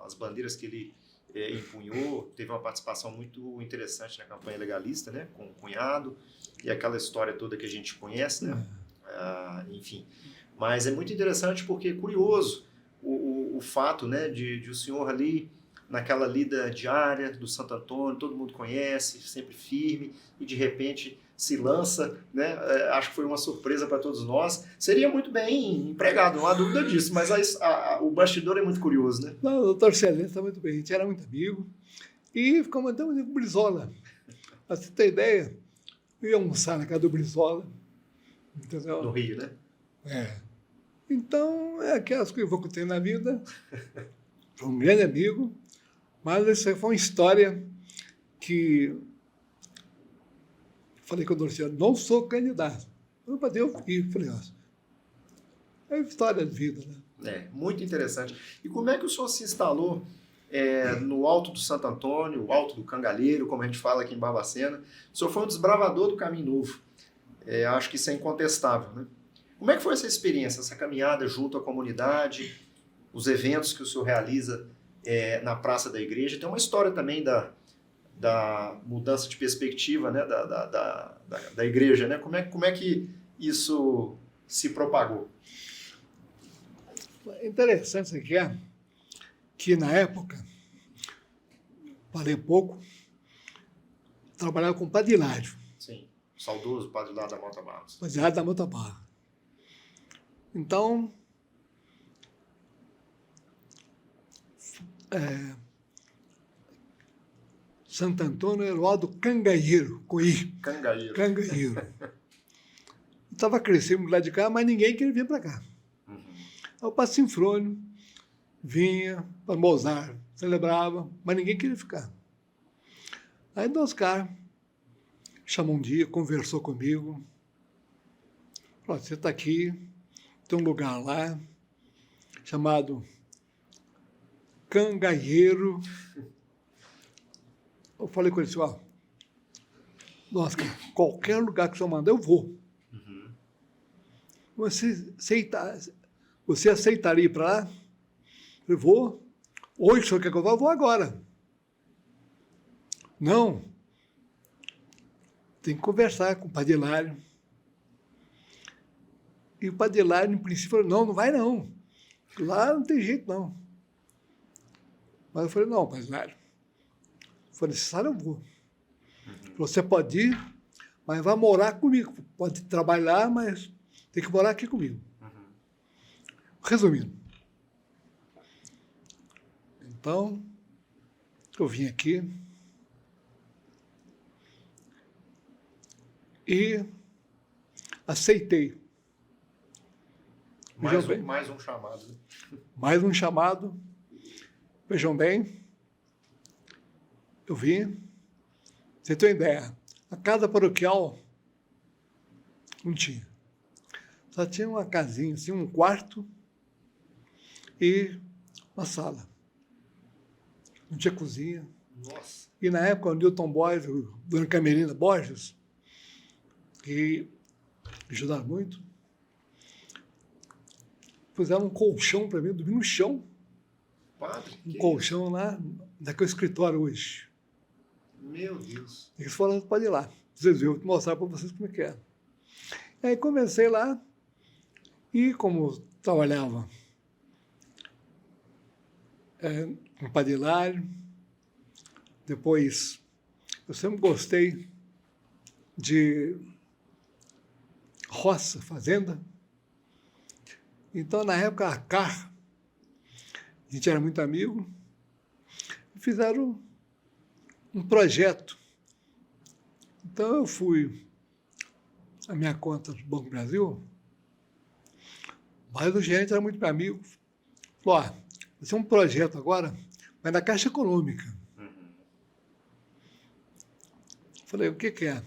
As bandeiras que ele empunhou, teve uma participação muito interessante na campanha legalista, né? Com o cunhado e aquela história toda que a gente conhece, né? Enfim. Mas é muito interessante porque é curioso o fato, né, de o senhor ali, naquela lida diária do Santo Antônio, todo mundo conhece, sempre firme, e de repente se lança, né? Acho que foi uma surpresa para todos nós. Seria muito bem empregado, não há dúvida disso, mas o bastidor é muito curioso, né? Não, o doutor Celeste está muito bem, a gente era muito amigo, e ficamos andando com o Brizola. Para você ter ideia, eu ia almoçar na casa do Brizola, entendeu? No Rio, né? Então, é aquelas coisas que eu vou ter na vida. Foi um grande amigo, mas essa foi uma história que falei com o Luciano, não sou candidato. Eu falei, é história de vida, né? Muito interessante. E como é que o senhor se instalou no Alto do Santo Antônio, o Alto do Cangalheiro, como a gente fala aqui em Barbacena? O senhor foi um desbravador do Caminho Novo. Acho que isso é incontestável, né? Como é que foi essa experiência, essa caminhada junto à comunidade, os eventos que o senhor realiza na Praça da Igreja? Tem uma história também da mudança de perspectiva, né, da igreja, né? Como é que isso se propagou? Interessante isso aqui que na época, falei pouco, trabalhava com Padre Hilário. Sim. Saudoso Padre Hilário da Mota Barros. Padre Hilário da Mota Barros. Então, Santo Antônio era o Aldo Cangaeiro, com I. Cangaeiro. Cangaeiro. Estava crescendo lá de cá, mas ninguém queria vir para cá. Uhum. Aí o Padre Sinfrônio vinha para Mozart, celebrava, mas ninguém queria ficar. Aí o Oscar chamou um dia, conversou comigo, falou, você está aqui, tem um lugar lá, chamado Cangaeiro. Eu falei com ele assim, ó, Oscar, qualquer lugar que o senhor mandar, eu vou. Uhum. Você aceitaria ir para lá? Eu vou. Hoje, o senhor quer que eu vá? Eu vou agora. Não. Tem que conversar com o Padre Hilário. E o Padre Hilário, em princípio, falou, não vai não. Lá não tem jeito, não. Mas eu falei, não, Padre Hilário. Se for necessário, eu vou. Uhum. Você pode ir, mas vai morar comigo. Pode trabalhar, mas tem que morar aqui comigo. Uhum. Resumindo. Então, eu vim aqui e aceitei. Mais um chamado. Mais um chamado. Vejam bem, eu vim. Você tem uma ideia, a casa paroquial não tinha. Só tinha uma casinha, assim, um quarto e uma sala. Não tinha cozinha. Nossa. E na época, o Newton Borges, o Dona Camerina Borges, que ajudaram muito, fizeram um colchão para mim, eu dormi no chão. Padre, Um colchão lá, daquele escritório hoje. Meu Deus. Eles falaram, pode ir lá. Vocês viram, eu vou mostrar para vocês como é que é. Aí comecei lá, e como trabalhava com Padre Hilário, depois eu sempre gostei de roça, fazenda. Então, na época, a CAR, a gente era muito amigo, fizeram um projeto. Então, eu fui à minha conta do Banco do Brasil, mas o gerente era muito meu amigo. Falou, vai ser um projeto agora, mas na Caixa Econômica. Uhum. Falei, o que é?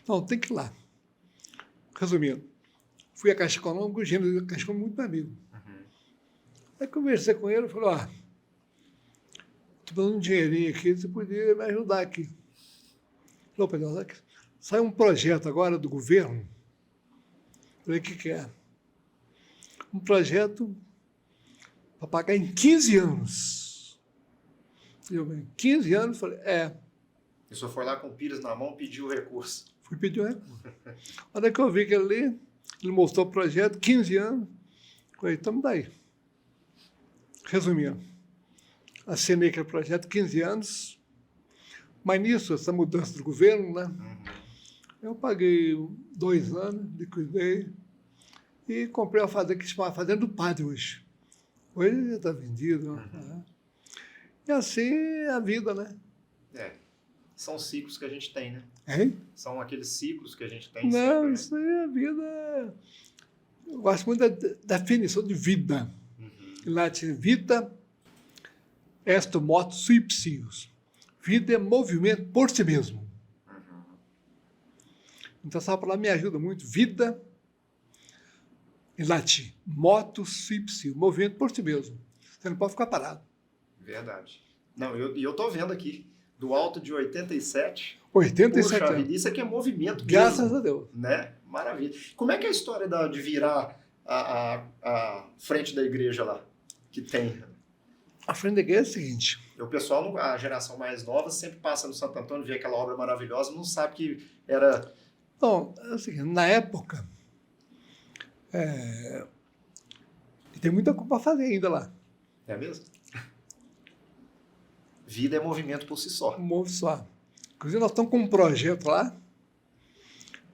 Não, tem que ir lá. Resumindo, fui à Caixa Econômica, o gerente da Caixa Econômica muito meu amigo. Uhum. Aí conversei com ele, falou, estou dando um dinheirinho aqui, você podia me ajudar aqui. Falou, Pedro, sai um projeto agora do governo. Falei, o que é? Um projeto para pagar em 15 anos. Eu, 15 anos? Falei, E o senhor foi lá com o Pires na mão, pediu o recurso. Fui pedir o recurso. A hora que eu vi que ele mostrou o projeto, 15 anos, falei, estamos daí. Resumindo, assinei aquele projeto, 15 anos, mas nisso, essa mudança do governo, né? Uhum. Eu paguei 2 anos, liquidei e comprei uma fazenda que se chama Fazenda do Padre hoje. Hoje já está vendido. Né? E assim é a vida, né? São ciclos que a gente tem, né? Hein? São aqueles ciclos que a gente tem. Não, sempre, isso aí é a vida. Eu gosto muito da definição de vida. Uhum. Em latim, vita est motu sui psius. Vida é movimento por si mesmo. Uhum. Então, essa palavra me ajuda muito. Vida, em latim, motu sui psius. Movimento por si mesmo. Você não pode ficar parado. Verdade. Não, eu tô vendo aqui, do alto de 87. 87 Puxa anos. vida, isso aqui é movimento. Graças mesmo, a Deus. né? Maravilha. Como é que é a história de virar a frente da igreja lá? Que tem. A frente da igreja é o seguinte. O pessoal, a geração mais nova, sempre passa no Santo Antônio, vê aquela obra maravilhosa, não sabe que era... Bom, é o seguinte, na época, tem muita coisa para fazer ainda lá. É mesmo? Vida é movimento por si só. Um movo só. Inclusive, nós estamos com um projeto lá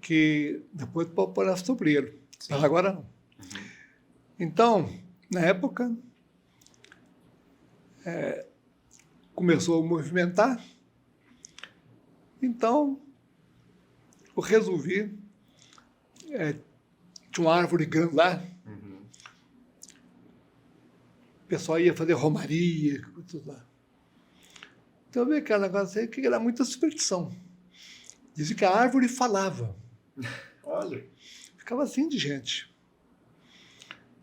que depois pode pôr a sobreiro. Mas agora não. Então, na época, começou a movimentar. Então, eu resolvi. Tinha uma árvore grande lá. O pessoal ia fazer romaria, tudo lá. Então eu vi aquele negócio aí que era muita superstição. Dizia que a árvore falava. Olha. Ficava assim de gente.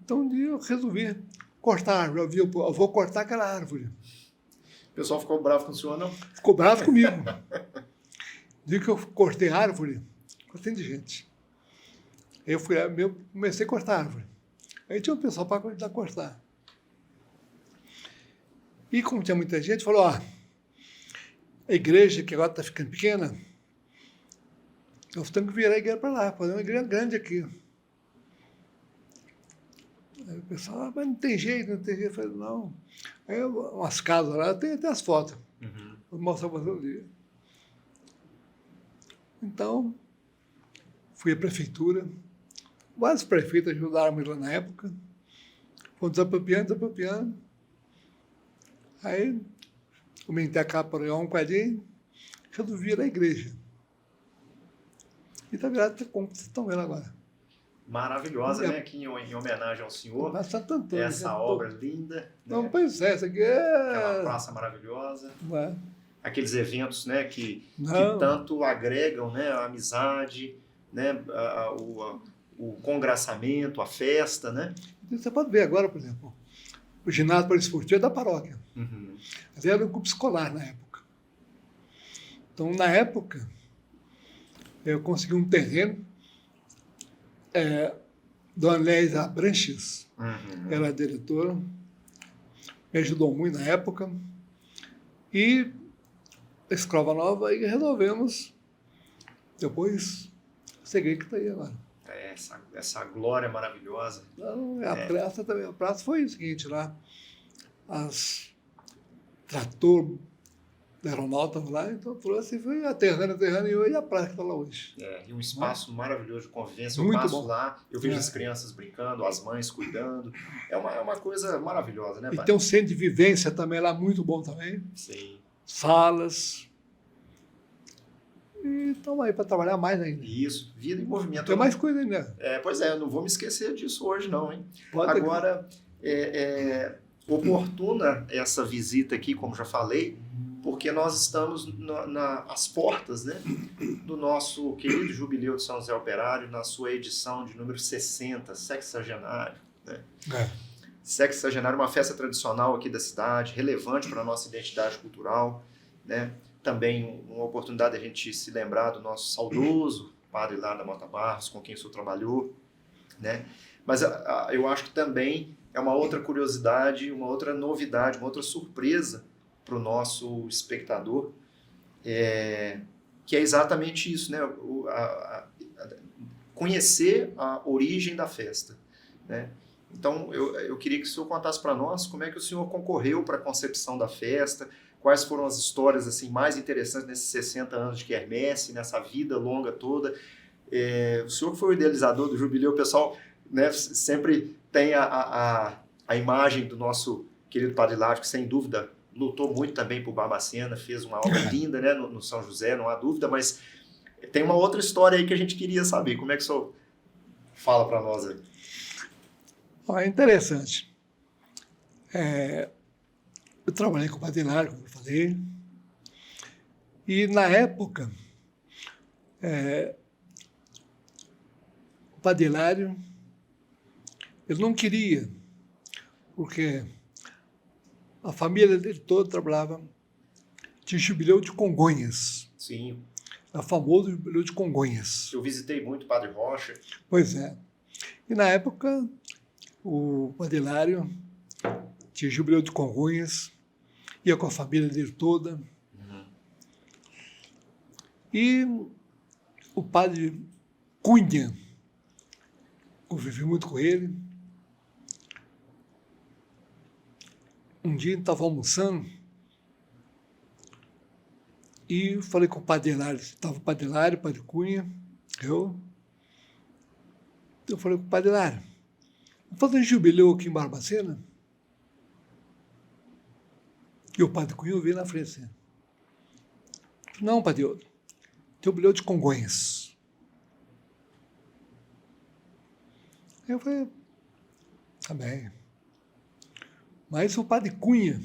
Então um dia eu resolvi cortar a árvore. Eu vou cortar aquela árvore. O pessoal ficou bravo com o senhor, não? Ficou bravo comigo. Dia que eu cortei a árvore, ficou assim de gente. Eu comecei a cortar a árvore. Aí tinha um pessoal para ajudar a cortar. E como tinha muita gente, falou, ó, a igreja, que agora está ficando pequena, nós temos que virar a igreja para lá, fazer uma igreja grande aqui. Aí o pessoal, mas não tem jeito, não tem jeito. Eu falei, não. Aí umas casas lá, tem até as fotos. Vou mostrar para você um dia. Então, fui à prefeitura, vários prefeitos ajudaram-me lá na época, fomos desapropriando. Aí, aumentei a capa para um quadrinho, resolvi ir à igreja. E está virado como vocês estão vendo agora. Maravilhosa, né? Aqui em homenagem ao senhor. Essa obra linda. Não, né? pois é, essa aqui Aquela praça maravilhosa. É. Aqueles eventos, né, que tanto agregam, né, a amizade, né, o congraçamento, a festa, né? Você pode ver agora, por exemplo, o ginásio poliesportivo é da paróquia. Mas era um grupo escolar na época. Então, na época, eu consegui um terreno. Dona Léia Abranches era a diretora, me ajudou muito na época. E a Escrova Nova, aí resolvemos, depois, seguir que está aí agora. Essa glória maravilhosa. Então, praça também. A praça foi o seguinte, lá, as trator da aeronauta lá, então trouxe, foi aterrando, e hoje a praça que está lá hoje. E um espaço maravilhoso de convivência. Muito eu passo bom. lá, eu vejo as crianças brincando, as mães cuidando. É uma coisa maravilhosa, né, E pai? tem um centro de vivência também lá, muito bom também. Sim. Salas. E estamos aí para trabalhar mais ainda. Isso, vida em movimento. Tem mais coisa ainda. Pois é, eu não vou me esquecer disso hoje não, hein? Pode Agora, oportuna essa visita aqui, como já falei, porque nós estamos às portas, né, do nosso querido Jubileu de São José Operário, na sua edição de número 60, sexagenário. Né? Sexagenário, uma festa tradicional aqui da cidade, relevante para a nossa identidade cultural, né? Também uma oportunidade de a gente se lembrar do nosso saudoso padre lá da Mota Barros, com quem o senhor trabalhou, né? Mas eu acho que também é uma outra curiosidade, uma outra novidade, uma outra surpresa para o nosso espectador, que é exatamente isso, né? Conhecer a origem da festa, né? Então, eu queria que o senhor contasse para nós como é que o senhor concorreu para a concepção da festa, quais foram as histórias assim, mais interessantes nesses 60 anos de quermesse, nessa vida longa toda. O senhor foi o idealizador do Jubileu, o pessoal, né, sempre tem a imagem do nosso querido Padre Lávio, que sem dúvida lutou muito também por Barbacena, fez uma obra linda, né, no São José, não há dúvida, mas tem uma outra história aí que a gente queria saber. Como é que o senhor fala para nós aí? É interessante. Eu trabalhei com o Padre Hilário, como eu falei, e na época, o Padre Hilário, ele não queria, porque a família dele toda trabalhava, tinha o Jubileu de Congonhas. Sim. É o famoso Jubileu de Congonhas. Eu visitei muito o Padre Rocha. Pois é. E na época, o Padre Hilário tinha o Jubileu de Congonhas, ia com a família dele toda. E o Padre Cunha, convivi muito com ele. Um dia ele estava almoçando E falei com o Padre Hilário, estava o Padre Hilário, o Padre Cunha, eu falei com o Padre Hilário, vamos fazer um jubileu aqui em Barbacena? E o Padre Cunha veio na frente assim. Não, Padre, tem o jubileu de Congonhas. Aí eu falei, tá bem. Mas o Padre Cunha,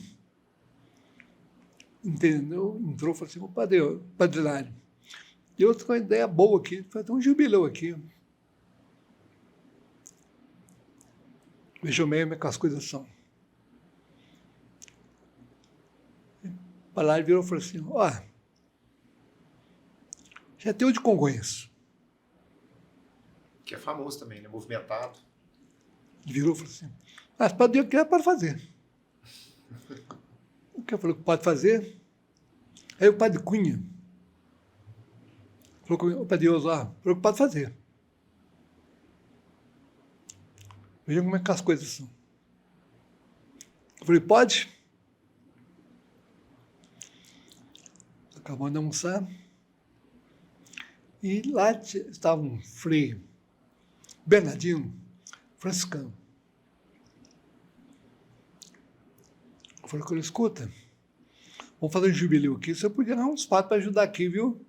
entendeu? Entrou e falou assim, Padre Hilário, eu tenho uma ideia boa aqui, fazer um jubileu aqui. Veja bem como é que as coisas são. O Padre Hilário virou e falou assim, já tem o de Congonhas. Que é famoso também, né? Movimentado. Virou e falou assim, Padre, o que pode fazer? O que eu falei que pode fazer? Aí o Padre Cunha falou comigo, o Padre Deus, falou que pode fazer. Vejam como é que as coisas são. Eu falei, pode? Acabamos de almoçar. E lá estava um frei Bernardino, franciscano. Eu falei com ele, escuta, vamos fazer um jubileu aqui, você podia dar uns padres para ajudar aqui, viu?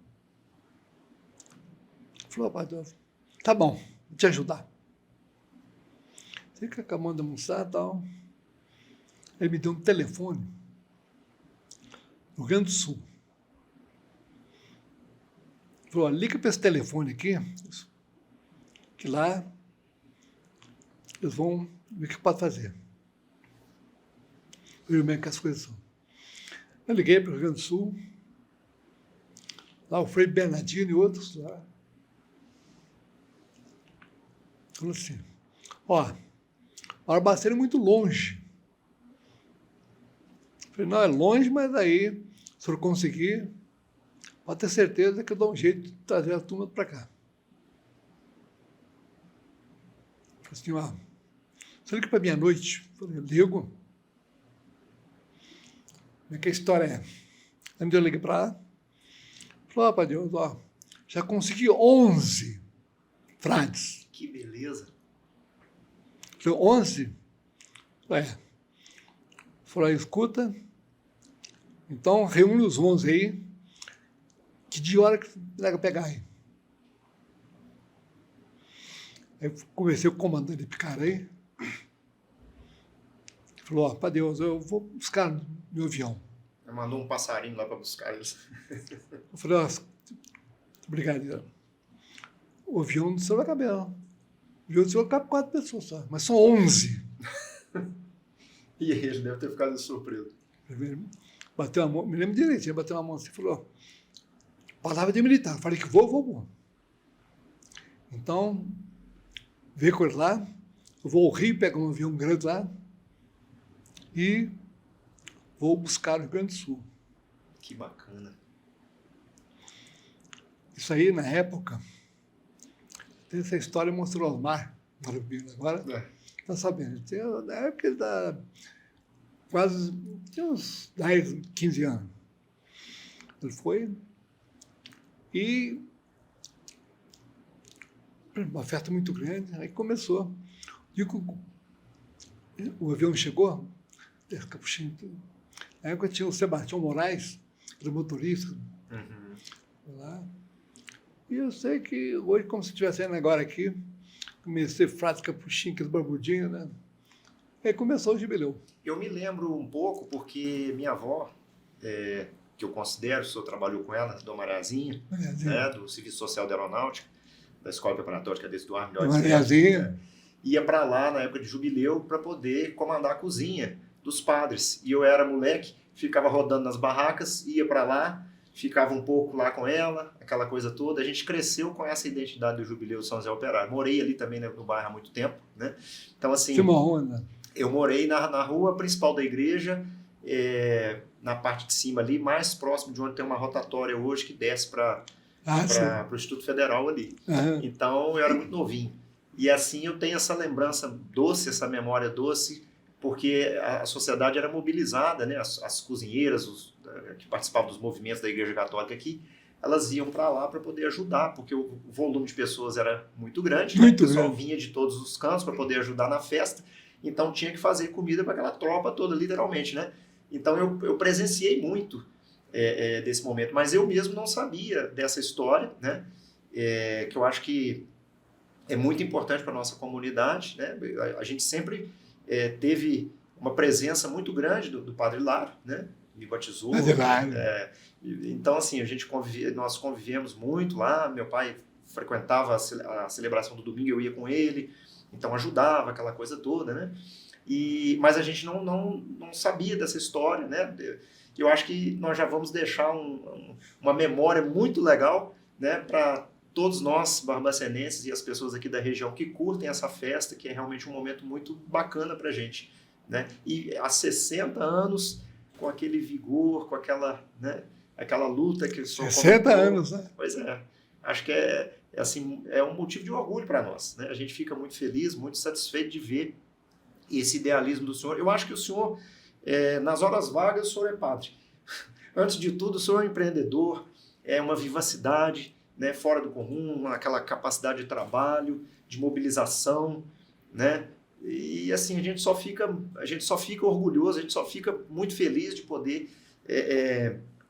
Ele falou, Padre, tá bom, vou te ajudar. Sei que acabamos de almoçar e tal. Ele me deu um telefone no Rio Grande do Sul. Ele falou, liga para esse telefone aqui, que lá eles vão ver o que pode fazer. Eu como é que as coisas são. Eu liguei para o Rio Grande do Sul, lá o Frei Bernardino e outros lá. Falou assim, Barbacena é muito longe. Eu falei, não, é longe, mas aí, se o senhor conseguir, pode ter certeza que eu dou um jeito de trazer a turma para cá. Eu falei assim, você liga para meia-noite? Eu falei, eu ligo. Como é que a história é? Aí eu liguei para lá. Falei, Padre Deus, já consegui 11 frades. Que beleza. Falei, 11? Falei, escuta, então reúne os 11 aí, que de hora que dá para pegar aí. Aí conversei com o comandante de Picarei. Ele falou, Padre Deus, eu vou buscar meu avião. Ele mandou um passarinho lá para buscar eles. Eu falei, obrigado. O avião do senhor vai caber, não. O avião do senhor cabe 4 pessoas só, mas são 11. E ele deve ter ficado surpreso. Bateu a mão, me lembro direitinho, bateu uma mão assim e falou, palavra de militar. Falei que vou. Então, veio com ele lá, eu vou ao Rio, pego um avião grande lá e vou buscar no Rio Grande do Sul. Que bacana. Isso aí, na época, tem essa história, mostrou Osmar, agora está sabendo. Na época ele está quase, tinha uns 10, 15 anos. Ele foi e uma festa muito grande, aí começou. O avião chegou, capuchinho, na época tinha o Sebastião Moraes, era motorista, lá. E eu sei que hoje, como se estivesse saindo agora aqui, comecei frades, capuchinho, aqueles barbudinhos, né? Aí começou o jubileu. Eu me lembro um pouco porque minha avó, que eu considero, o senhor trabalhou com ela, Dona Mariazinha, né, do Serviço Social da Aeronáutica, da Escola Preparatória de Eduardo Mariazinha. Ia para lá na época de jubileu para poder comandar a cozinha dos padres. E eu era moleque, ficava rodando nas barracas, ia para lá, ficava um pouco lá com ela, aquela coisa toda. A gente cresceu com essa identidade do Jubileu São José Operário. Morei ali também no bairro há muito tempo, né? Então, assim, eu morei na rua principal da igreja, na parte de cima ali, mais próximo de onde tem uma rotatória hoje que desce para o Instituto Federal ali. Então, eu era muito novinho. E assim eu tenho essa lembrança doce, essa memória doce porque a sociedade era mobilizada, né? As cozinheiras que participavam dos movimentos da Igreja Católica aqui, elas iam para lá para poder ajudar, porque o volume de pessoas era muito grande, né? O pessoal vinha de todos os cantos para poder ajudar na festa, então tinha que fazer comida para aquela tropa toda, literalmente, né? Então eu presenciei muito desse momento, mas eu mesmo não sabia dessa história, né? Que eu acho que é muito importante para a nossa comunidade, né? A gente sempre teve uma presença muito grande do Padre Laro, né? Me batizou. Então, assim, nós convivemos muito lá. Meu pai frequentava a celebração do domingo, eu ia com ele, então ajudava, aquela coisa toda, né? Mas a gente não sabia dessa história, né? Eu acho que nós já vamos deixar uma memória muito legal, né, para todos nós, barbacenenses, e as pessoas aqui da região que curtem essa festa, que é realmente um momento muito bacana para a gente, né? E há 60 anos, com aquele vigor, com aquela, né, aquela luta que o senhor 60 anos, né? Pois é. Acho que assim, é um motivo de orgulho para nós, né? A gente fica muito feliz, muito satisfeito de ver esse idealismo do senhor. Eu acho que o senhor, nas horas vagas, o senhor é padre. Antes de tudo, o senhor é um empreendedor, é uma vivacidade, né, fora do comum, aquela capacidade de trabalho, de mobilização, né? E assim, a gente só fica orgulhoso, a gente só fica muito feliz de poder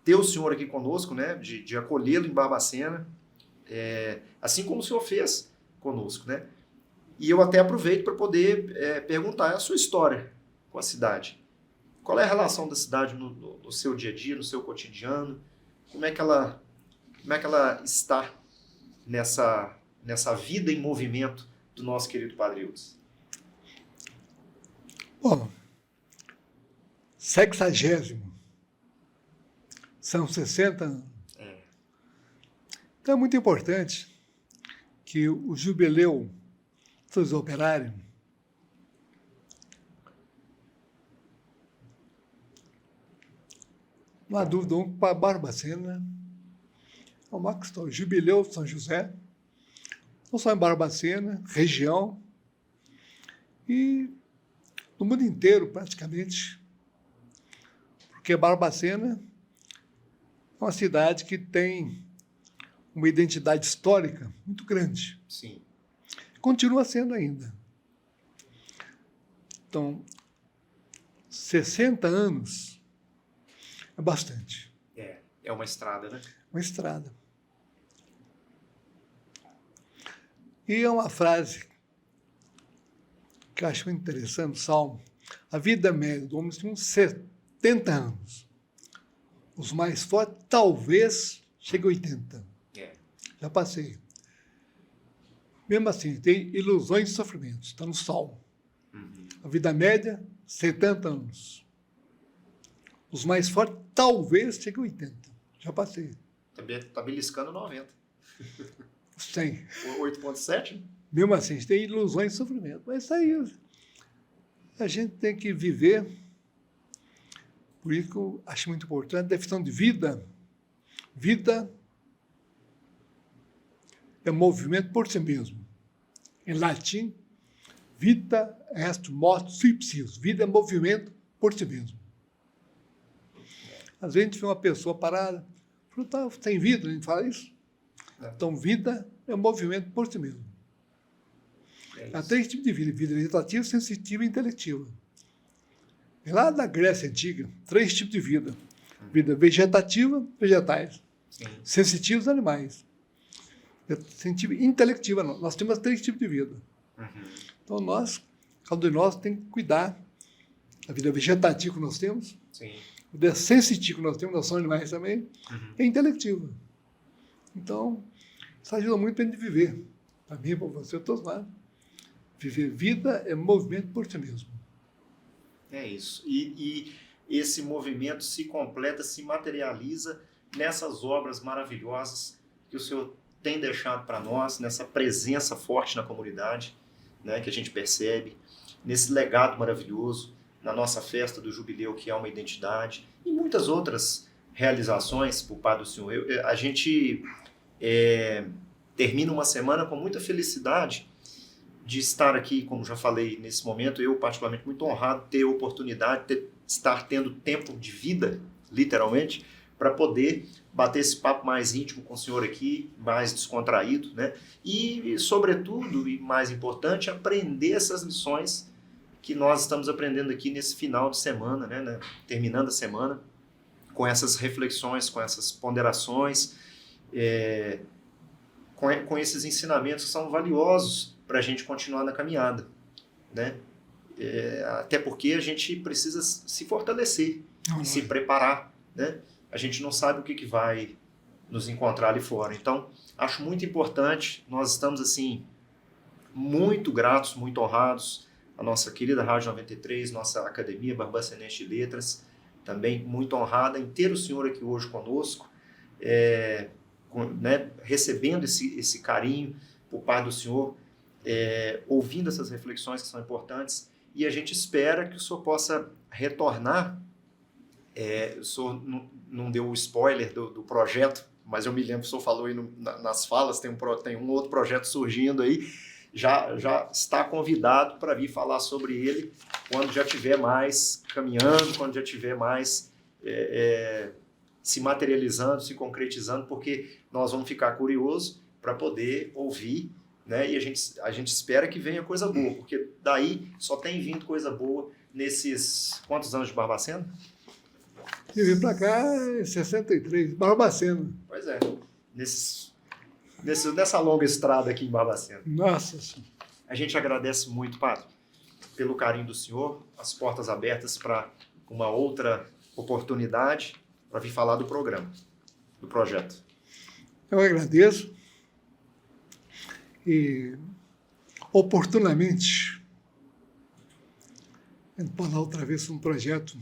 ter o senhor aqui conosco, né, de acolhê-lo em Barbacena, assim como o senhor fez conosco, né? E eu até aproveito para poder perguntar a sua história com a cidade. Qual é a relação da cidade no seu dia a dia, no seu cotidiano? Como é que ela está nessa vida em movimento do nosso querido Padre Ildes? Bom, 60º, são 60 anos. Então é muito importante que o jubileu dos operários não há dúvida, para Barbacena é uma questão. O jubileu de São José, não só em Barbacena, região, e no mundo inteiro, praticamente, porque Barbacena é uma cidade que tem uma identidade histórica muito grande. Sim. Continua sendo ainda. Então, 60 anos é bastante. É uma estrada, né? Uma estrada. E é uma frase que eu acho muito interessante, o Salmo. A vida média do homem tem uns 70 anos. Os mais fortes, talvez, chegue a 80. Já passei. Mesmo assim, tem ilusões e sofrimentos. Está no Salmo. A vida média, 70 anos. Os mais fortes, talvez, chegue a 80. Já passei. Está beliscando 90. 100. 8,7? Mesmo assim, a gente tem ilusões e sofrimento. Mas isso aí a gente tem que viver. Por isso que eu acho muito importante a definição de vida. Vida é movimento por si mesmo. Em latim, vita est motus sui psius. Vida é movimento por si mesmo. Às vezes a gente vê uma pessoa parada, fala, tem vida, a gente fala isso. Então, vida é movimento por si mesmo. Há 3 tipos de vida: vida vegetativa, sensitiva e intelectiva. E lá da Grécia Antiga, 3 tipos de vida: vida vegetativa, vegetais, sensitivos, animais, sensitiva e intelectiva. Nós temos 3 tipos de vida. Então, cada um de nós tem que cuidar da vida vegetativa que nós temos, a vida sensitiva que nós temos, nós somos animais também, e intelectiva. Então, isso ajuda muito para a gente viver. Para mim, para você, todos nós. Viver vida é movimento por si mesmo. É isso. E esse movimento se completa, se materializa nessas obras maravilhosas que o Senhor tem deixado para nós, nessa presença forte na comunidade, né, que a gente percebe, nesse legado maravilhoso, na nossa festa do Jubileu, que é uma identidade, e muitas outras realizações por parte do Senhor. A gente termina uma semana com muita felicidade de estar aqui, como já falei, nesse momento, eu particularmente muito honrado ter a oportunidade de estar tendo tempo de vida, literalmente, para poder bater esse papo mais íntimo com o senhor aqui, mais descontraído, né? E, sobretudo, e mais importante, aprender essas lições que nós estamos aprendendo aqui nesse final de semana, né? Terminando a semana, com essas reflexões, com essas ponderações, com esses ensinamentos que são valiosos para a gente continuar na caminhada, né? Até porque a gente precisa se fortalecer, se preparar, né? A gente não sabe o que vai nos encontrar ali fora. Então, acho muito importante, nós estamos, assim, muito gratos, muito honrados, a nossa querida Rádio 93, nossa Academia Barbacenense de Letras, também muito honrada em ter o senhor aqui hoje conosco, né, recebendo esse carinho por parte do senhor, ouvindo essas reflexões que são importantes, e a gente espera que o senhor possa retornar. O senhor não deu o spoiler do projeto, mas eu me lembro que o senhor falou aí nas falas, tem um outro projeto surgindo aí, já está convidado para vir falar sobre ele quando já estiver mais caminhando, quando já estiver mais se materializando, se concretizando, porque nós vamos ficar curiosos para poder ouvir, né? E a gente espera que venha coisa boa, porque daí só tem vindo coisa boa nesses... Quantos anos de Barbacena? Eu vim para cá em 63, Barbacena. Pois é, nessa longa estrada aqui em Barbacena. Nossa Senhora. A gente agradece muito, padre, pelo carinho do senhor, as portas abertas para uma outra oportunidade para vir falar do programa, do projeto. Eu agradeço e, oportunamente, a gente falar outra vez sobre um projeto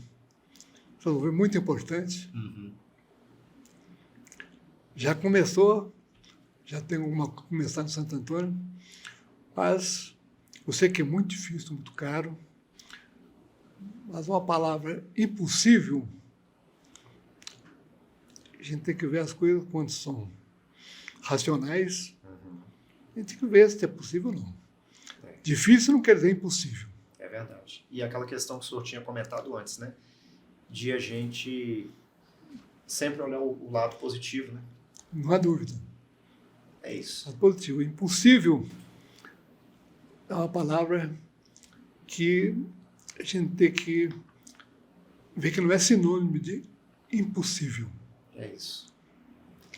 muito importante. Uhum. Já começou, já tem começar no Santo Antônio, mas eu sei que é muito difícil, muito caro, mas uma palavra impossível, a gente tem que ver as coisas quando são racionais, a gente tem que ver se é possível ou não. Difícil não quer dizer impossível. É verdade. E aquela questão que o senhor tinha comentado antes, né? De a gente sempre olhar o lado positivo, né? Não há dúvida. É isso. Lado positivo. Impossível é uma palavra que a gente tem que ver que não é sinônimo de impossível. É isso.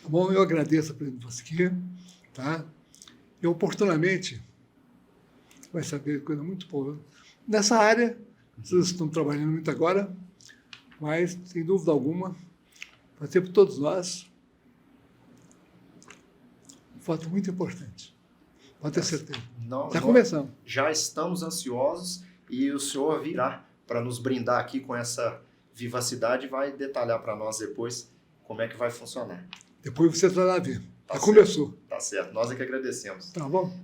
Tá bom? Eu agradeço a presença de você aqui, tá? E oportunamente vai saber coisa muito boa. Nessa área, vocês estão trabalhando muito agora, mas, sem dúvida alguma, vai ser para todos nós um fato muito importante. Pode ter certeza. Já começamos. Já estamos ansiosos e o senhor virá para nos brindar aqui com essa vivacidade e vai detalhar para nós depois como é que vai funcionar. Depois você vai lá ver. Tá Já certo. começou. Tá certo. Nós é que agradecemos. Tá bom?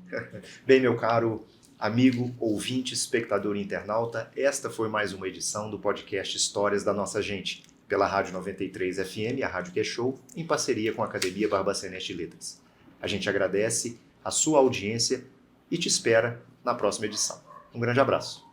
Bem, meu caro amigo, ouvinte, espectador e internauta, esta foi mais uma edição do podcast Histórias da Nossa Gente, pela Rádio 93 FM, a Rádio que é Show, em parceria com a Academia Barbacenense de Letras. A gente agradece a sua audiência e te espera na próxima edição. Um grande abraço.